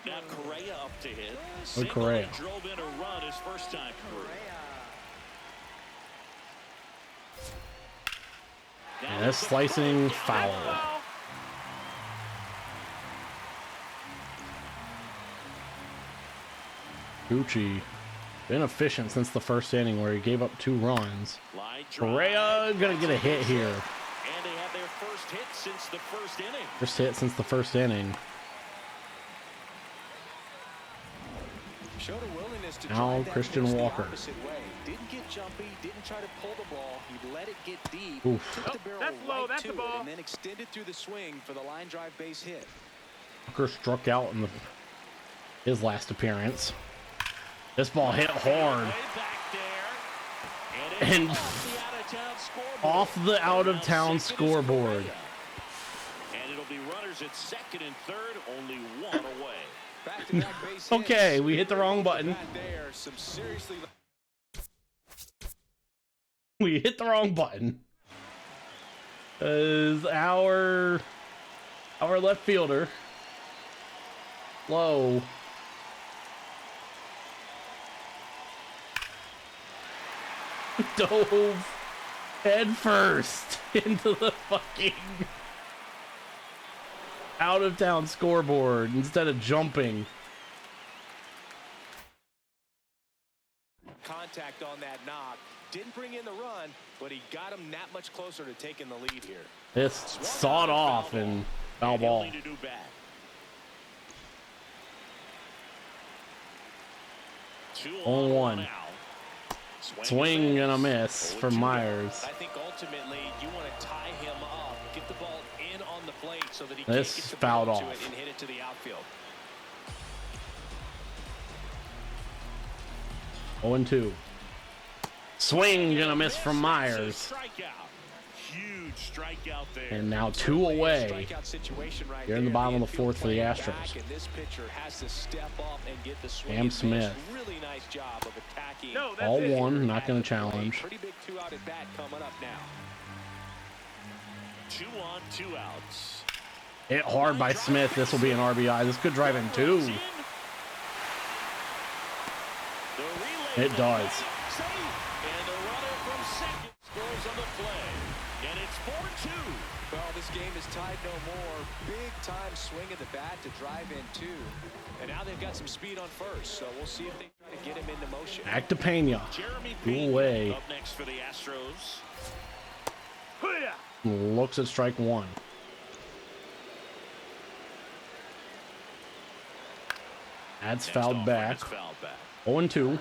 Now Correa up to hit. Good Correa. Drove in a run his first time through. And that's slicing foul. Gucci been efficient since the first inning where he gave up 2 runs. Correa gonna get a hit here. And they have their first hit since the first inning. First hit since the first inning. Showed a willingness to Now drive that Christian pitch the Walker. opposite way. Didn't get jumpy, didn't try to pull the ball. He let it get deep. Oof. Took the barrel That's low, right that's to the it, ball. and then extended through the swing for the line drive base hit. Walker struck out in his last appearance. This ball hit hard. Way back there. And off the out-of-town scoreboard. And it'll be runners at second and third, only 1 away. Back-to-back base Okay, hits. we hit the wrong button. There, some seriously. We hit the wrong button. Is our left fielder Lowe dove head first into the fucking out of town scoreboard instead of jumping. Contact on that knock. Didn't bring in the run, but he got him that much closer to taking the lead here. This sawed off and foul ball. 0-1. Swing and a miss from Myers. I think ultimately you want to tie him up, get the ball in on the plate so that he This can't get the fouled ball to off. it and hit it to the outfield. 0-2. Swing and a miss from Myers. Huge strikeout there. And now 2 away. Strikeout situation right You're in the there. bottom of the infield 4th for the playing Astros. back, and this pitcher has to step up and get the swing Cam and Smith. pitch. Really nice job of attacking. No, that's All it. 1, not going to challenge. Pretty big 2-out at bat coming up now. 2 on, 2 outs. Hit hard by Smith. This will be an RBI. This could drive in 2. It does. And the runner from second scores on the play. And it's 4-2. Well, this game is tied no more. Big time swing at the bat to drive in 2. And now they've got some speed on first, so we'll see if they try to get him into motion. Back to Pena. Jeremy Cool Pena way. up next for the Astros. Looks at strike one. That's fouled back. 0-2. And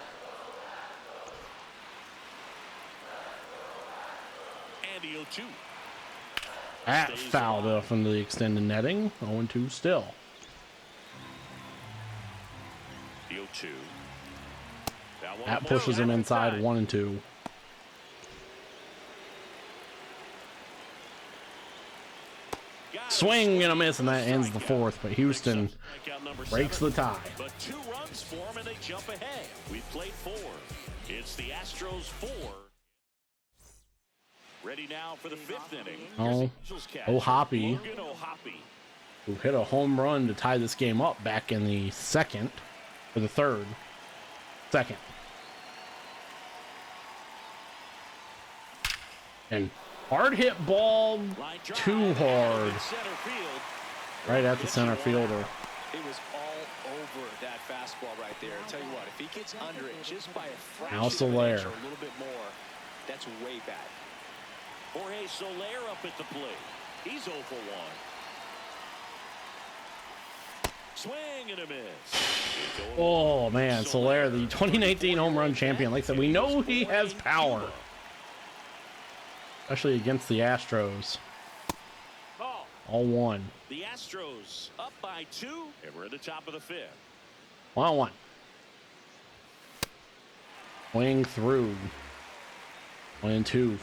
the 0-2. That fouled off into the extended netting. 0-2 still. The 0-2. That pushes him inside 1-2. Swing and a miss, and that ends the fourth. But Houston breaks the tie. But 2 runs for him, and they jump ahead. We played 4. It's the Astros 4. Ready now for the 5th inning. Hoppy, who hit a home run to tie this game up back in the second, or the third. Second. And hard hit ball, too hard. Right at the center fielder. It was all over that fastball right there. I tell you what, if he gets under it just by a fraction Now Soler. of an inch or a little bit more, that's way bad. Jorge Soler up at the plate. He's 0 for 1. Swing and a miss. Oh man, Soler, the 2019 home run champion. Like I said, we know he has power, especially against the Astros. All one. The Astros up by 2, and we're at the top of the 5th. 1-1. Swing through. 1-2.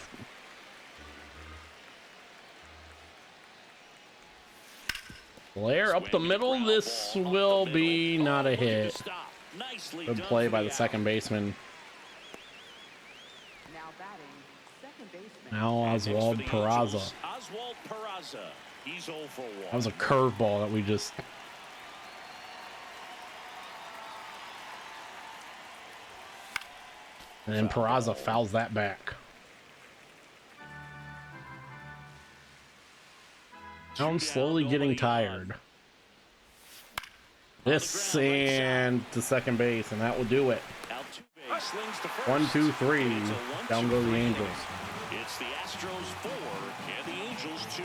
Blair up the middle. This will be not a hit. Good play by the second baseman. Now Oswald Peraza. He's 0 for 1. That was a curveball that we just... And then Peraza fouls that back. Now I'm slowly getting tired. This and to second base, and that will do it. 1, 2, 3. Down go the Angels. It's the Astros 4 and the Angels 2.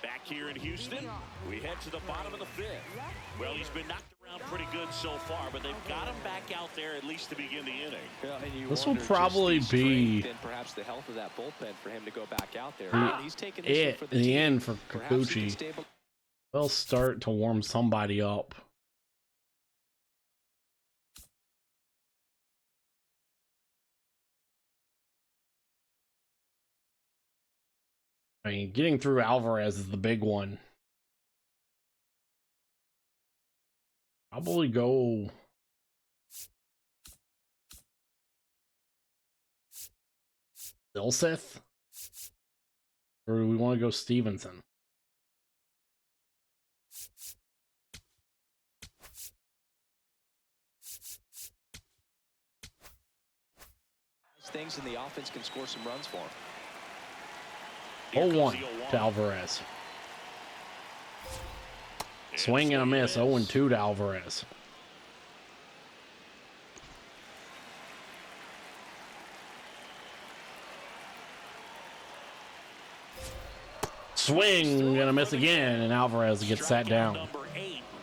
Back here in Houston, we head to the bottom of the 5th. Well, he's been knocked around pretty good so far, but they've got him back out there at least to begin the inning. This will probably be perhaps the health of that bullpen for him to go back out there. He's taking it in the end for Kikuchi. They'll start to warm somebody up. I mean, getting through Alvarez is the big one. Probably go Silseth, or do we want to go Stevenson? Things in the offense can score some runs for him. 0-1 to Alvarez. Swing and a miss. 0-2 to Alvarez. Swing and a miss again, and Alvarez gets sat down.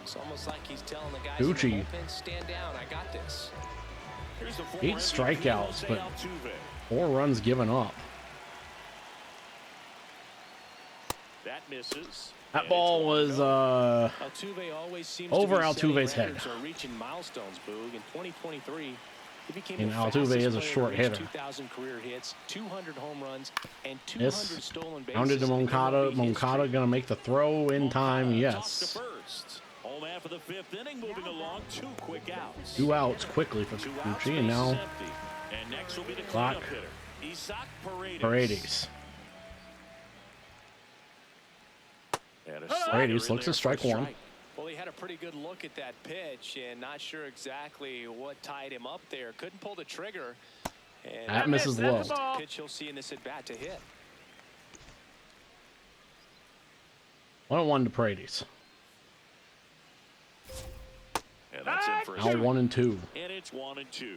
It's almost like he's telling the guys Gucci. in the bullpen, stand down, I got this. 8 strikeouts, but 4 runs given up. That misses. That ball was Altuve always seems over to be Altuve's setting head. records or reaching milestones, Boog. In 2023, he became And the Altuve fastest is a player short to reach hitter. 2,000 career hits, 200 home runs, and 200 Yes. stolen bases. Pounded to in Moncada. MLB Moncada history. gonna make the throw in time. Toss Yes. to first. Home half of the 5th inning, moving along. 2 quick outs. 2 outs quickly for 2 outs, Kikuchi, and now bases empty. And next will be the clock. cleanup hitter, Isaac Paredes. Paredes looks at strike 1. Well, he had a pretty good look at that pitch and not sure exactly what tied him up there. Couldn't pull the trigger. And That misses low. pitch he'll see in this at bat to hit. 1-1 to Paredes. And that's in for a Now strike. 1-2. And it's 1-2.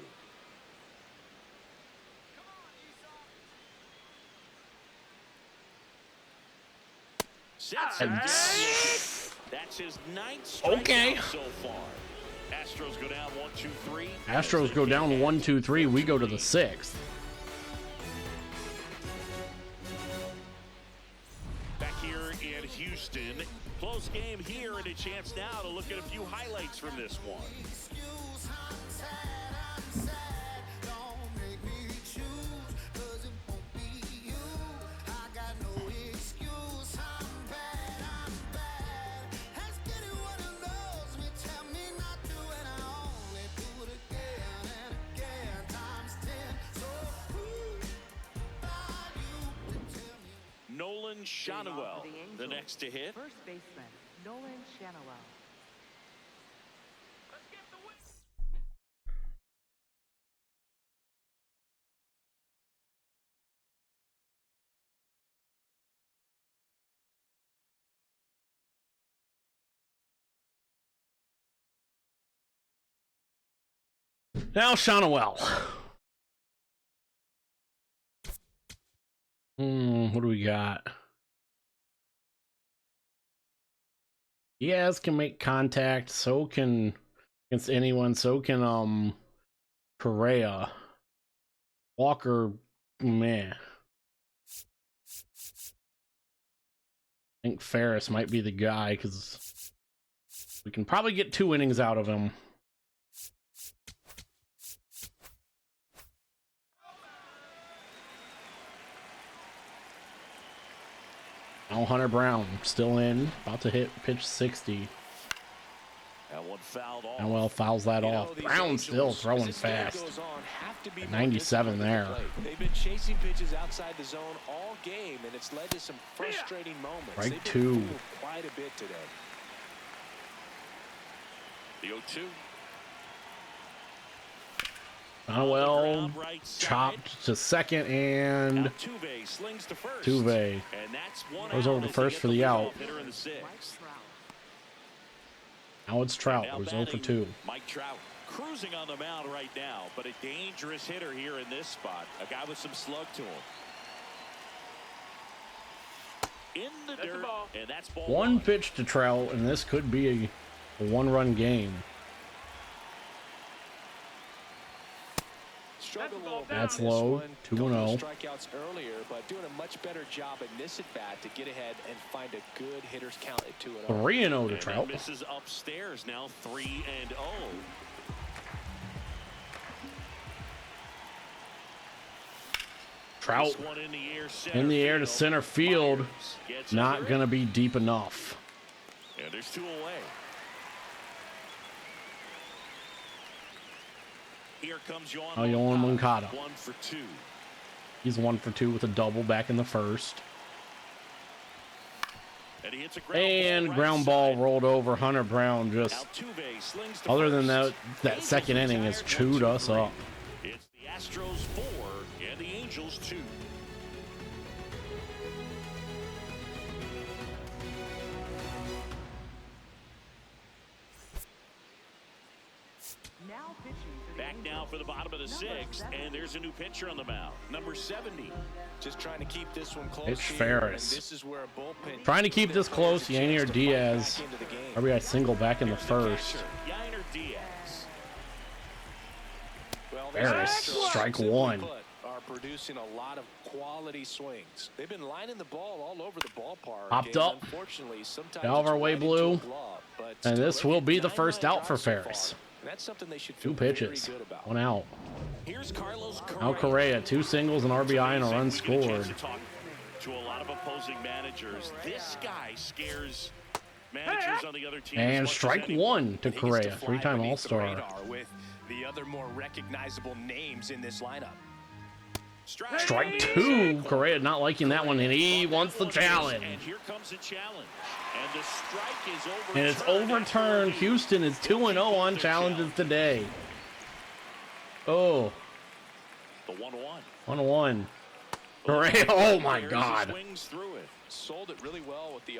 Sets him down. That's his 9th strikeout so far. Astros go down 1-2-3. Astros go down 1-2-3. We go to the 6th. Back here in Houston. Close game here and a chance now to look at a few highlights from this one. Shanawell, the next to hit. First baseman, Nolan Shanawell. Now Shanawell. What do we got? Diaz can make contact, so can against anyone, so can Correa. Walker, man. I think Ferris might be the guy because we can probably get 2 innings out of him. Now Hunter Brown still in, about to hit pitch 60. That one fouled off. And well, fouls that off. Brown still throwing fast. At 97 there. They've been chasing pitches outside the zone all game, and it's led to some frustrating moments. Strike 2. Quite a bit today. The 0-2. Well, chopped to second, and Tuve goes over to first for the out. Now it's Trout, who's 0 for 2. Mike Trout cruising on the mound right now, but a dangerous hitter here in this spot. A guy with some slug to him. In the dirt, and that's ball 1 pitch to Trout, and this could be a 1-run game. That's low, 2-0. Strikeouts earlier, but doing a much better job in this at bat to get ahead and find a good hitter's count at 2-0. 3-0 to Trout. Misses upstairs now, 3-0. Trout in the air to center field. Not gonna be deep enough. And there's 2 away. Here comes Yohan Moncada. 1 for 2. He's 1 for 2 with a double back in the first. And he hits a ground ball rolled over. Hunter Brown just, other than that second inning, has chewed us up. It's the Astros 4 and the Angels 2. Back now for the bottom of the 6th, and there's a new pitcher on the mound, number 70. Just trying to keep this one close. It's Ferris. This is where a bullpen Trying to keep this close. Yanier Diaz. RBI single back in the first. Yanier Diaz. Ferris, strike 1. Are producing a lot of quality swings. They've been lining the ball all over the ballpark. Popped up. Unfortunately, sometimes Out of our way, blue. And this will be the first out for so Ferris. and that's something they should feel 2 pitches, very good about. 1 out. Here's Carlos Correa. Now Correa, 2 singles, an RBI, and a run scored. To a lot of opposing managers, this guy scares managers on the other team. And strike 1 to Correa, 3-time All-Star. With the other more recognizable names in this lineup. Strike 2. Correa not liking that one, and he wants the challenge. And here comes the challenge. And the strike is overturned. And it's overturned. Houston is 2-0 on challenges today. Oh. The 1-1. 1-1. Correa, oh my God. Swings through it. Sold it really well with the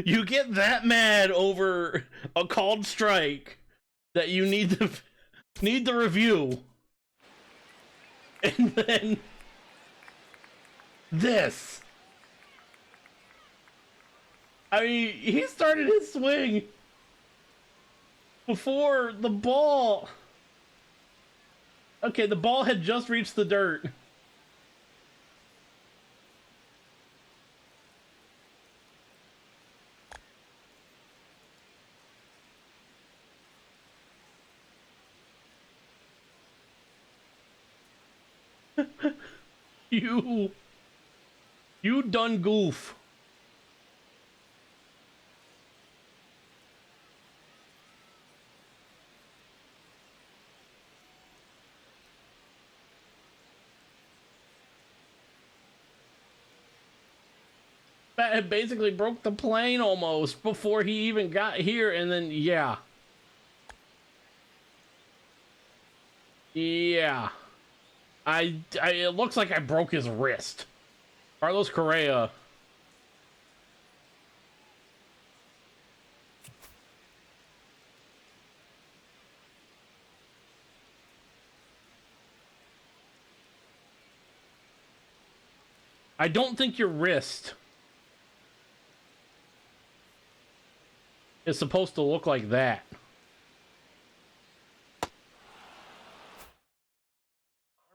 You get that mad over a called strike that you need to review, and then this. I mean, he started his swing before the ball. Okay, the ball had just reached the dirt. You done goof. That had basically broke the plane almost before he even got here, and then yeah. It looks like I broke his wrist. Carlos Correa. I don't think your wrist is supposed to look like that.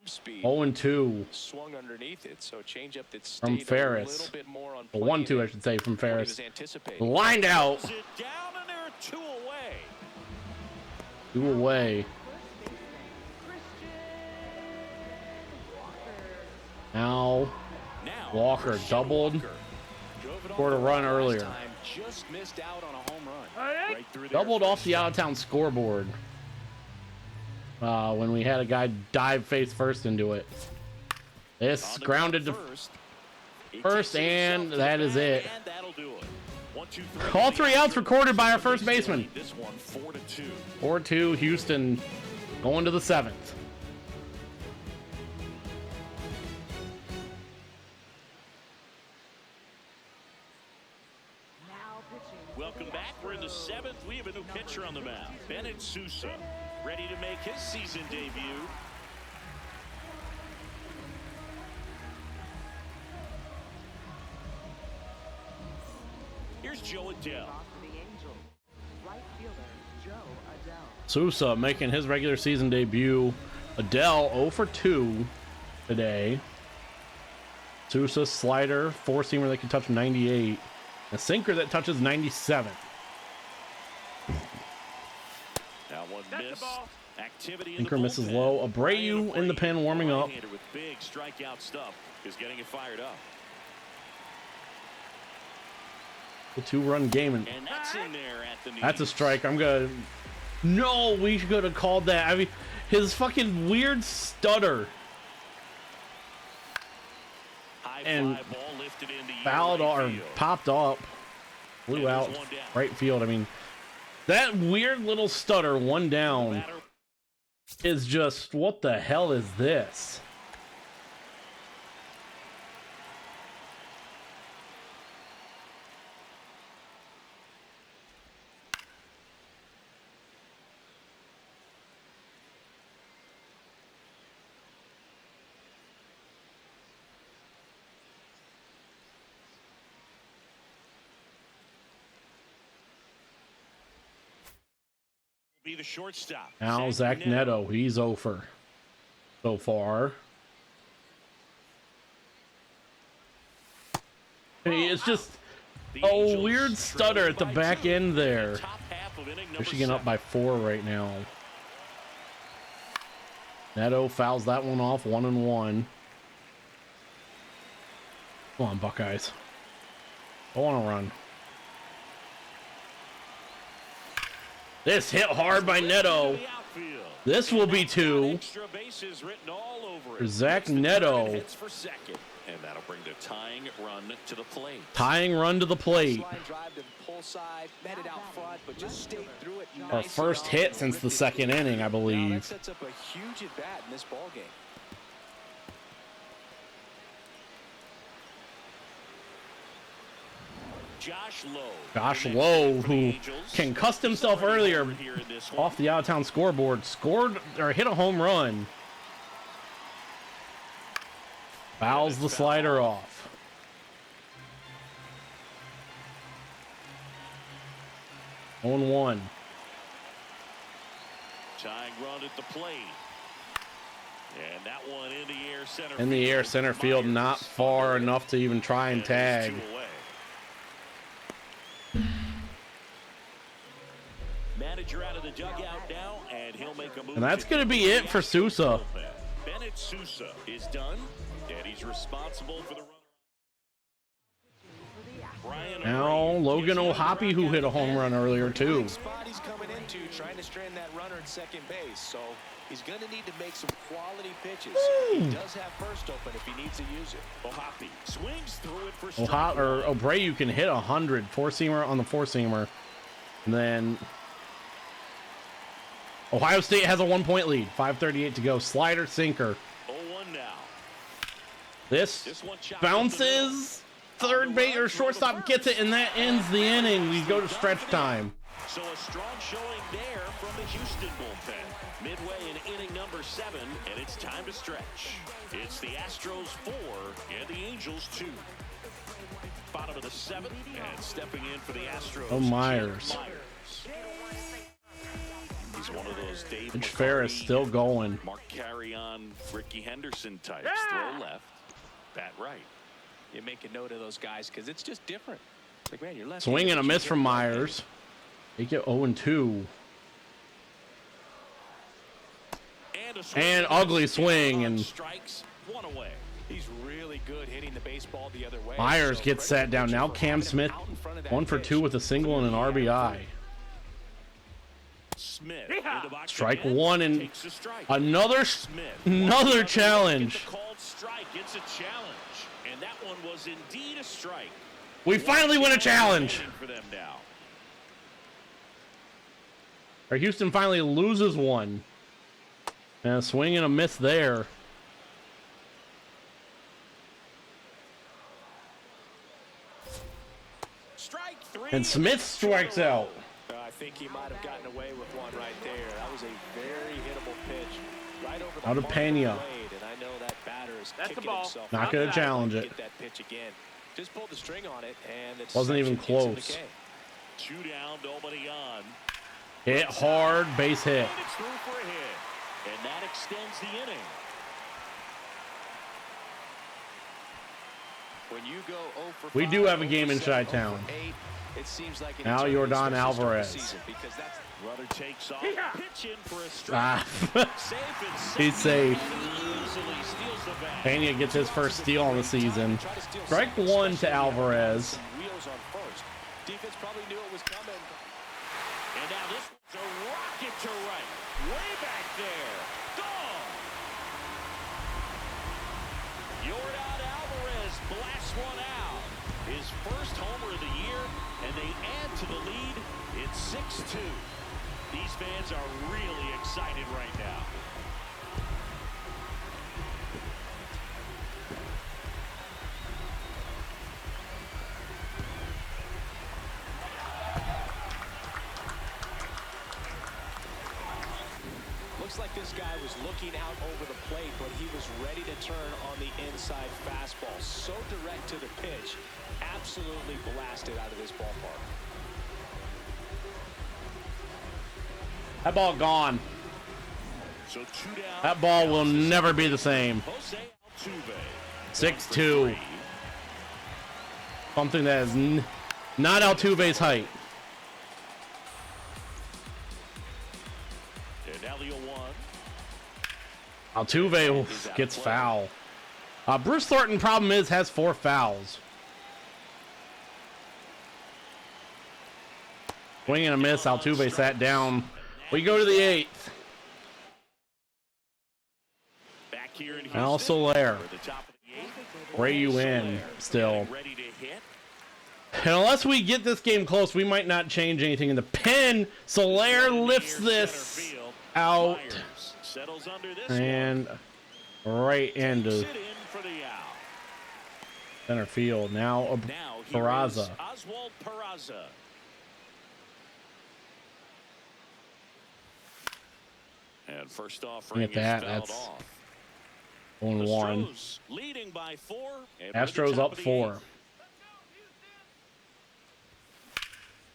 Speed. 0-2 Swung underneath it, so change up that from stayed Ferris. a little bit more on 1-2, I should say, from Ferris. anticipating. Lined out. Sit down, and they're 2 away. 2 away. Now Walker doubled. Scored a run earlier. Just missed out on a home run. Right through there. Doubled off the out-of-town scoreboard. When we had a guy dive face first into it. This grounded to first, and that is it. And that'll do it. 1, 2, 3. All 3 outs recorded by our first baseman. This one 4-2. 4-2, Houston going to the 7th. Welcome back. We're in the 7th. We have a new pitcher on the mound. Bennett Sousa, ready to make his season debut. Here's Joe Adell. Sousa making his regular season debut. Adell 0 for 2 today. Sousa slider, 4-seamer that can touch 98. A sinker that touches 97. Now one miss. Activity in Sinker the misses bullpen. low. Abreu in the pen warming up. Right-hander with big strikeout stuff is getting it fired up. The 2-run game, and that's in there at the knees. that's a strike. I'm gonna. No, we could have called that. I mean, his fucking weird stutter and High fly ball lifted in the fouled right or field. popped up, flew out right field. I mean, that weird little stutter, one down, is just, what the hell is this? Be the shortstop. Now Zach Neto, he's over so far. It's just a weird stutter at the back end there. Michigan up by 4 right now. Neto fouls that one off, 1-1. Come on, Buckeyes. Go on a run. This hit hard by Neto. This will be 2 for Zach Neto. And that'll bring the tying run to the plate. Tying run to the plate. Our first hit since the 2nd inning, I believe. That sets up a huge at bat in this ball game. Josh Lowe, who can cuss himself earlier off the out-of-town scoreboard, scored or hit a home run. Fouls the slider off. On 1. Tying run at the plate. And that one in the air center. In the air center field, not far enough to even try and tag. Manager out of the dugout now, and he'll make a move. And that's going to be it for Sousa. Bennett Sousa is done, and he's responsible for the run. Now Logan O'Hoppe, who hit a home run earlier too. Spot he's coming into, trying to strand that runner at second base, so he's going to need to make some quality pitches. He does have first open if he needs to use it. O'Hoppe swings through it for strike. Abreu can hit 100 four-seamer on the four-seamer, and then Ohio State has a 1-point lead. 5:38 to go. Slider, sinker. 0-1 now. This bounces. Third base or shortstop gets it, and that ends the inning. We go to stretch time. So a strong showing there from the Houston bullpen. Midway in inning number 7, and it's time to stretch. It's the Astros 4 and the Angels 2. Bottom of the 7th, and stepping in for the Astros. Oh, Myers. He's one of those Dave Mitch Ferris still going. Mark Carry-on, Ricky Henderson types. Throw left, bat right. You make a note of those guys because it's just different. It's like, man, you're left. Swing and a miss from Myers. Make it 0-2. And ugly swing, and strikes, 1 away. He's really good hitting the baseball the other way. Myers gets sat down. Now Cam Smith 1 for 2 with a single and an RBI. Smith Strike 1 and another challenge. Called strike. It's a challenge, and that one was indeed a strike. We finally win a challenge. For them now. Or Houston finally loses one. And a swing and a miss there. Strike 3. And Smith strikes out. I think he might have gotten away with one right there. That was a very hittable pitch. Right over the out of Pena. And I know that batter is kicking himself. Not going to challenge it. Get that pitch again. Just pulled the string on it, and it's wasn't even close. 2 down, nobody on. Hit hard, base hit. And it's through for a hit, and that extends the inning. When you go 0 for 5, we do have a game in Chi-Town. It seems like now Yordan Alvarez. Because that's runner takes off. Pitch in for a strike. He's safe. Pena gets his first steal on the season. Strike 1 to Alvarez. Defense probably knew it was coming. And now this one's a rocket to right. Way back there. Gone. Yordan Alvarez blasts one out. His first homer of the year, and they add to the lead. It's 6-2. These fans are really excited right now. Looks like this guy was looking out over the plate, but he was ready to turn on the inside fastball. So direct to the pitch. Absolutely blasted out of this ballpark. That ball gone. So 2 down. That ball will never be the same. 6-2. Something that is not Altuve's height. And now the 0-1. Altuve gets foul. Bruce Thornton, problem is, has 4 fouls. Swing and a miss. Altuve sat down. We go to the 8th. Back here in Al Soler. Rayu in still. And unless we get this game close, we might not change anything in the pen. Soler lifts this out. And right into center field. Now Here is Peraza. Oswald Peraza. And first off, Look at that. That's 1-1. Astros leading by 4. Astros up 4.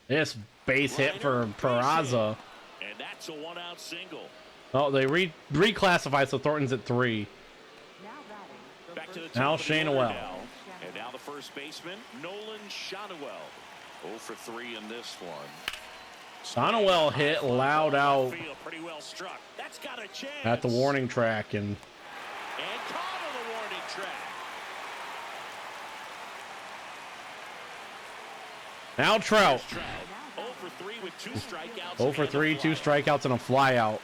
This base hit for Peraza. And that's a 1-out single. Oh, they reclassified, so Thornton's at 3. Now batting. Back to the top Now of the Shane order Well. now. And now the first baseman, Nolan Shotwell. 0 for 3 in this one. Sonowell hit loud out Pretty well struck. That's got a chance. at the warning track, and And caught on the warning track. now Trout. Trout 0 for 3 with 2 strikeouts. 0 for 3, 2 strikeouts, and a flyout.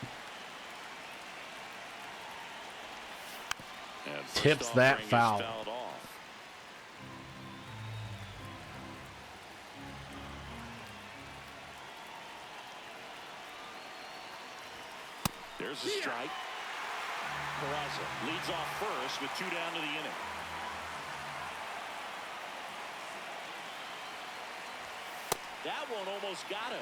Tips that foul. There's a strike. Peraza leads off first with 2 down to the inning. That one almost got him.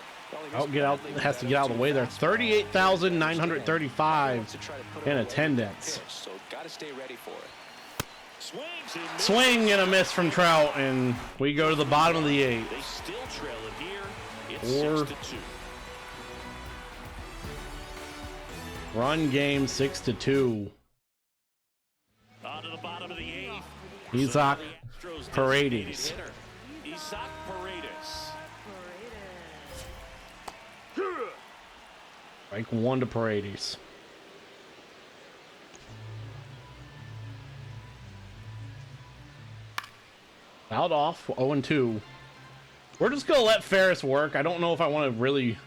Oh, get out! Has to get out of the way there. 38,935 in attendance. So got to stay ready for it. Swings and misses. Swing and a miss from Trout, and we go to the bottom of the 8th. They still trail it here. It's 6-2. Run game 6-2. On to the bottom of the 8th. Isaac So the Astros Paredes. designated hitter, Isaac Paredes. Strike 1 to Paredes. Fouled off, 0-2. We're just gonna let Ferris work. I don't know if I want to really.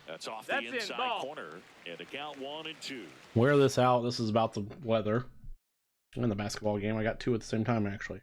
That's off the inside corner. And a count 1-2. Wear this out. This is about the weather. In the basketball game, I got 2 at the same time, actually.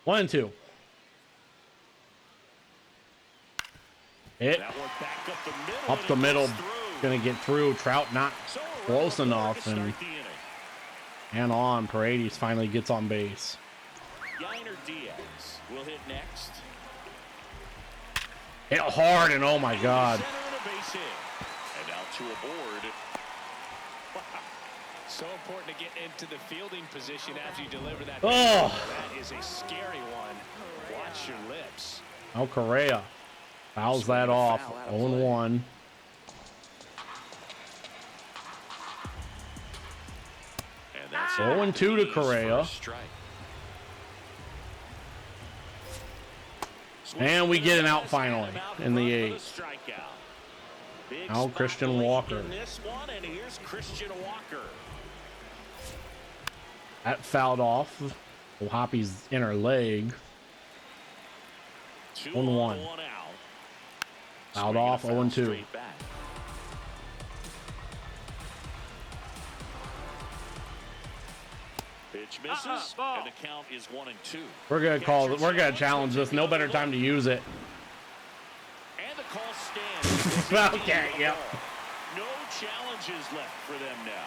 One and two. Hit That one back up the middle. It's through. Gonna get through. Trout not So close we're enough, to and start the inning. and on. Paredes finally gets on base. Yainer Diaz will hit next. Hit hard, and oh my God. Center and a base hit. And now to a board. So important to get into the fielding position after you deliver that. Oh. That is a scary one. Watch your lips. Now Correa fouls that off. 0-1. And that's 0-2 to Correa. And we get an out finally in the 8th. Now Christian Walker. In this one, and here's Christian Walker. That fouled off. Hoppy's inner leg. 1-1. Fouled off. 0-2. Pitch misses, and the count is 1-2. We're gonna challenge this. No better time to use it. And the call stands. Okay, yep. No challenges left for them now.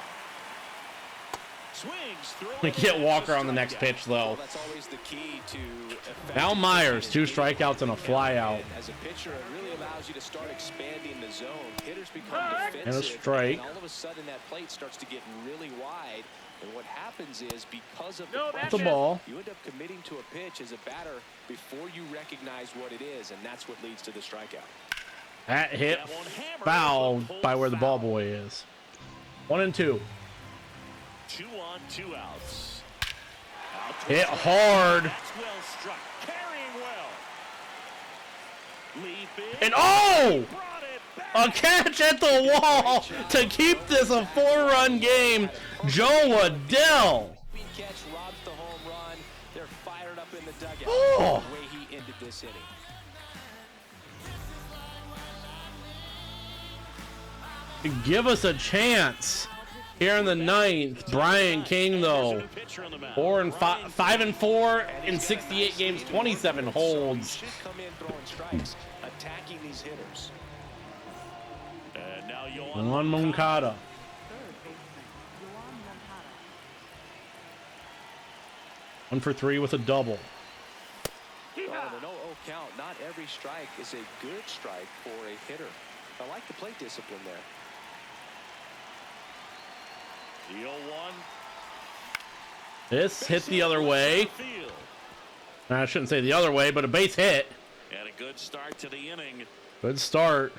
Swings through. We get Walker on the next pitch, though. That's always the key to Now Myers, 2 strikeouts and a flyout. As a pitcher, it really allows you to start expanding the zone. Hitters become defensive, And a strike. and all of a sudden that plate starts to get really wide. And what happens is, because of The ball. you end up committing to a pitch as a batter before you recognize what it is, and that's what leads to the strikeout. That hit fouled by where the ball boy is. 1-2. 2 on, 2 outs. Hit hard. That's well struck. Carrying well. Leap in. And oh! Brought it A catch at the wall to keep this a 4-run game. Joe Adell. Catch robs the home run. They're fired up in the dugout. Oh. The way he ended this inning. Give us a chance here in the 9th. Brian King, though, 5-4 in 68 games, 27 holds. Should come in throwing strikes, attacking these hitters. And now Yoan Moncada. third baseman, Yoan Moncada. 1 for 3 with a double. Oh, the 0-0 count. Not every strike is a good strike for a hitter. I like the plate discipline there. The 0-1. This hit the other way. I shouldn't say the other way, but a base hit. And a good start to the inning. Good start.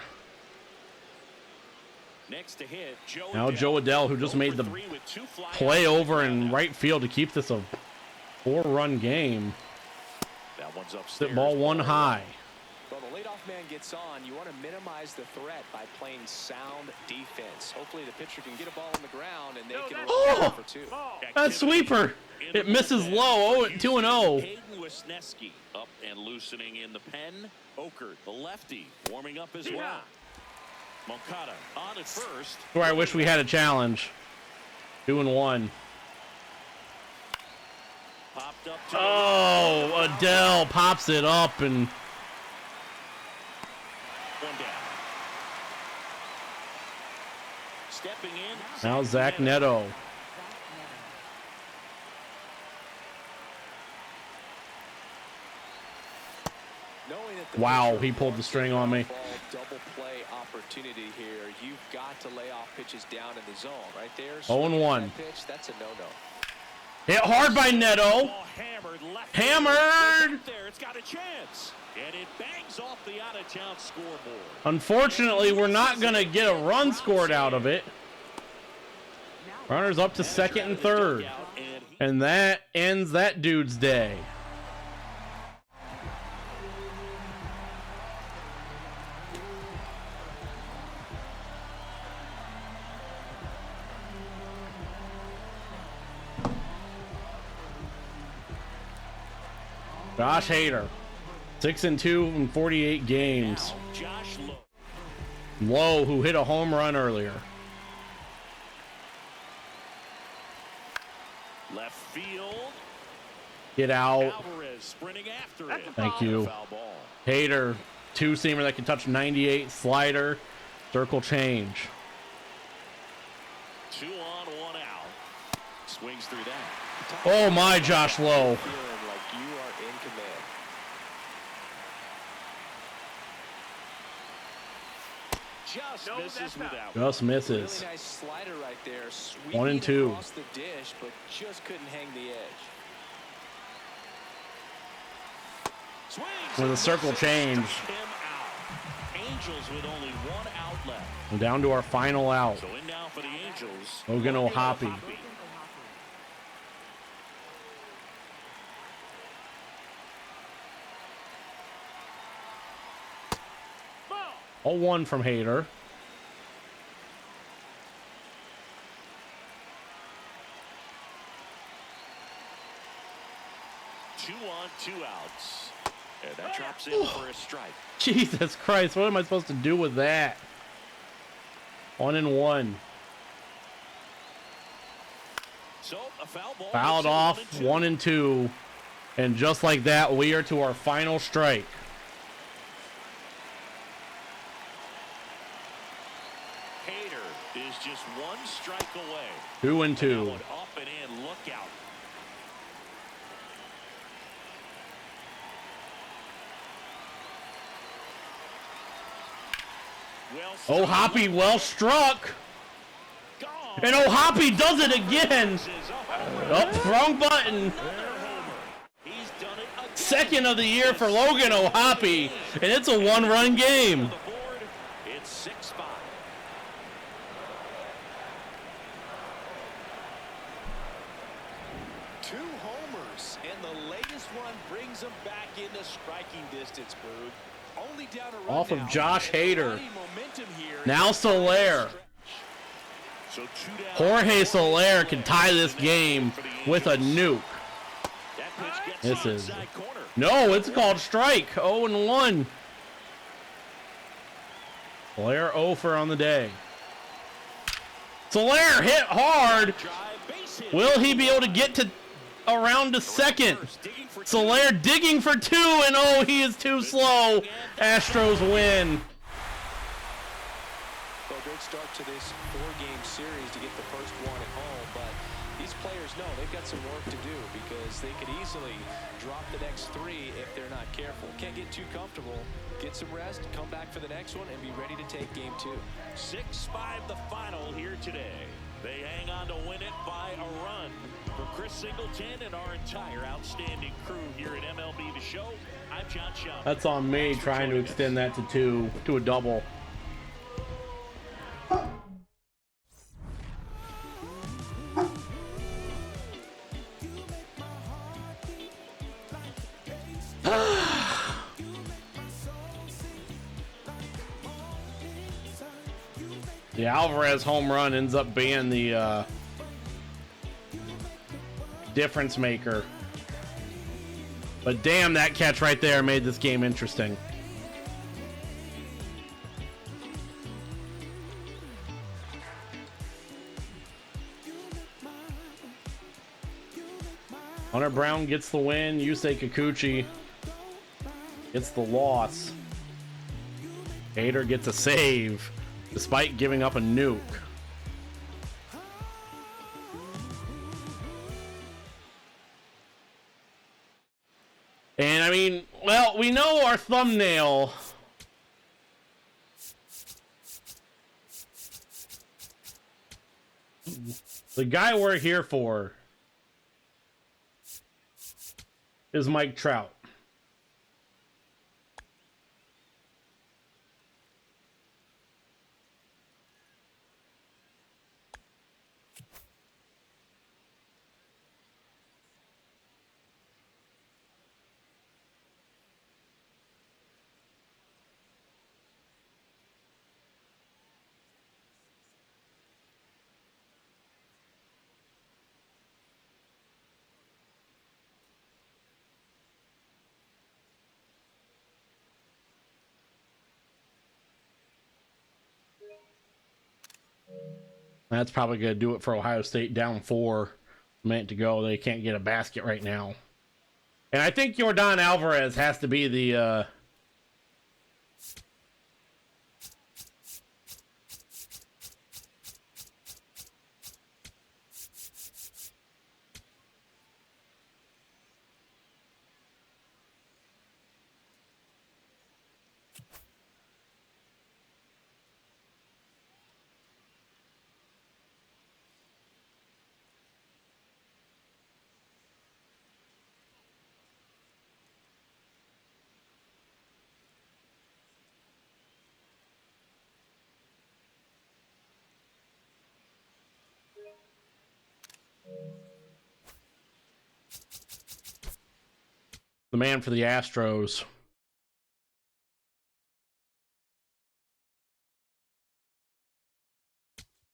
Next to hit, Now Joe Adell, who just made the play over in right field to keep this a 4-run game. That one's upstairs. Hit ball 1 high. Well, the leadoff man gets on. You want to minimize the threat by playing sound defense. Hopefully the pitcher can get a ball on the ground and they can roll for 2. That sweeper. It misses low. 2-0. Hayden Wisniewski up and loosening in the pen. Oker, the lefty, warming up as well. Moncada on at first. Where I wish we had a challenge. 2-1. Popped up to Oh, Adell pops it up and one down. Stepping in. now Zach Neto. Wow, he pulled the string on me. Double play opportunity here. You've got to lay off pitches down in the zone right there. 0-1. Pitch, that's a no-no. Hit hard by Neto. Hammered. There, it's got a chance. And it bangs off the out-of-town scoreboard. Unfortunately, we're not going to get a run scored out of it. Runners up to second and third. And that ends that dude's day. Josh Hader, 6-2 in 48 games. Lowe, who hit a home run earlier. Left field. Get out. Alvarez sprinting after it. Thank you. Foul ball. Hader, 2-seamer that can touch 98, slider, circle change. 2 on, 1 out. Swings through that. Oh my, Josh Lowe. Just misses without. Just misses. Really nice slider right there. 1 and 2. Across the dish, but just couldn't hang the edge. Swings With a circle change. him out. Angels with only 1 out left. We're down to our final out. So in now for the Angels. Logan O'Hoppe. A 1 from Hader. Two on, 2 outs. And that drops in for a strike. Jesus Christ, what am I supposed to do with that? 1-1. So a foul ball. Fouled off, 1-2. And just like that, we are to our final strike. Hader is just 1 strike away. 2-2. Up and in, look out. O'Hoppe well struck. And O'Hoppe does it again. Oh, wrong button. Second of the year for Logan O'Hoppe. And it's a 1-run game. It's 6-5. Two homers, and the latest one brings them back into striking distance, Boog. Only down a run Off of now, Josh and Hader. running momentum here. Now Soler. So 2 down. Jorge Soler can tie this game with a nuke. That pitch gets This is... inside corner. No, it's called strike. 0-1. Soler 0 for on the day. Soler hit hard. Drive, base hit. Will he be able to get to around to second? Soler digging for 2, and oh, he is too slow. Astros win. Well, great start to this 4-game series to get the first one at home, but these players know they've got some work to do because they could easily drop the next 3 if they're not careful. Can't get too comfortable. Get some rest, come back for the next one, and be ready to take game 2. 6-5 the final here today. They hang on to win it by a run. For Chris Singleton and our entire outstanding crew here at MLB The Show, I'm John Schaub. That's on me trying to extend that to 2, to a double. The Alvarez home run ends up being the difference maker. But damn, that catch right there made this game interesting. Hunter Brown gets the win. Yusei Kikuchi gets the loss. Hader gets a save despite giving up a nuke. And I mean, well, we know our thumbnail. The guy we're here for is Mike Trout. That's probably going to do it for Ohio State, down 4 minutes to go. They can't get a basket right now. And I think Yordan Alvarez has to be the man for the Astros.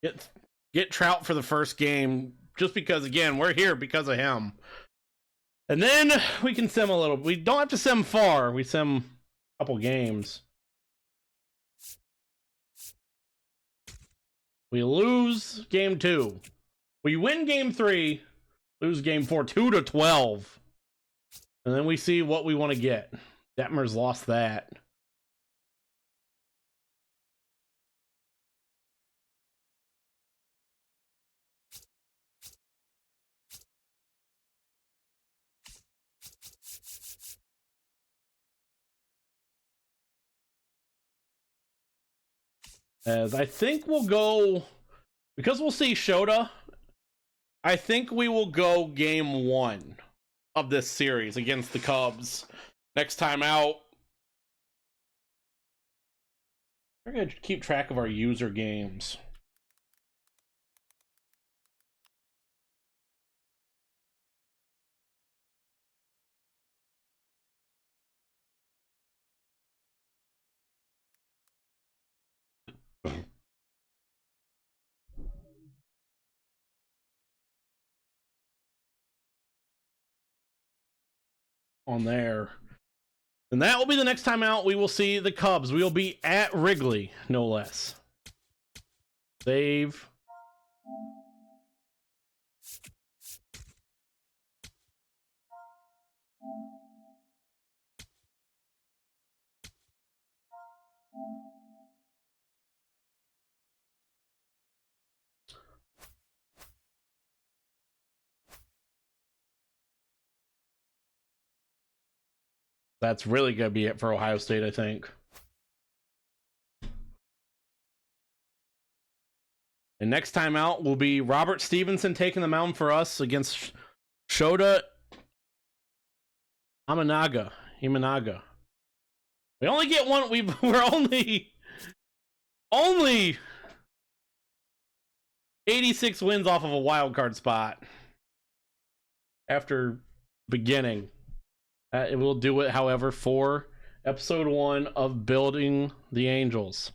Get Trout for the first game, just because, again, we're here because of him. And then we can sim a little. We don't have to sim far. We sim a couple games. We lose game 2. We win game 3, lose game 4, 2-12. And then we see what we want to get. Detmer's lost that. As I think we'll go, because we'll see Shota, I think we will go game 1 of this series against the Cubs. Next time out, we're going to keep track of our user games. on there. And that will be the next time out. We will see the Cubs. We will be at Wrigley, no less. Save. That's really going to be it for Ohio State, I think. And next time out will be Robert Stevenson taking the mound for us against Shota Imanaga. We only get one. We're only 86 wins off of a wild card spot after beginning. We'll do it, however, for episode 1 of Building the Angels.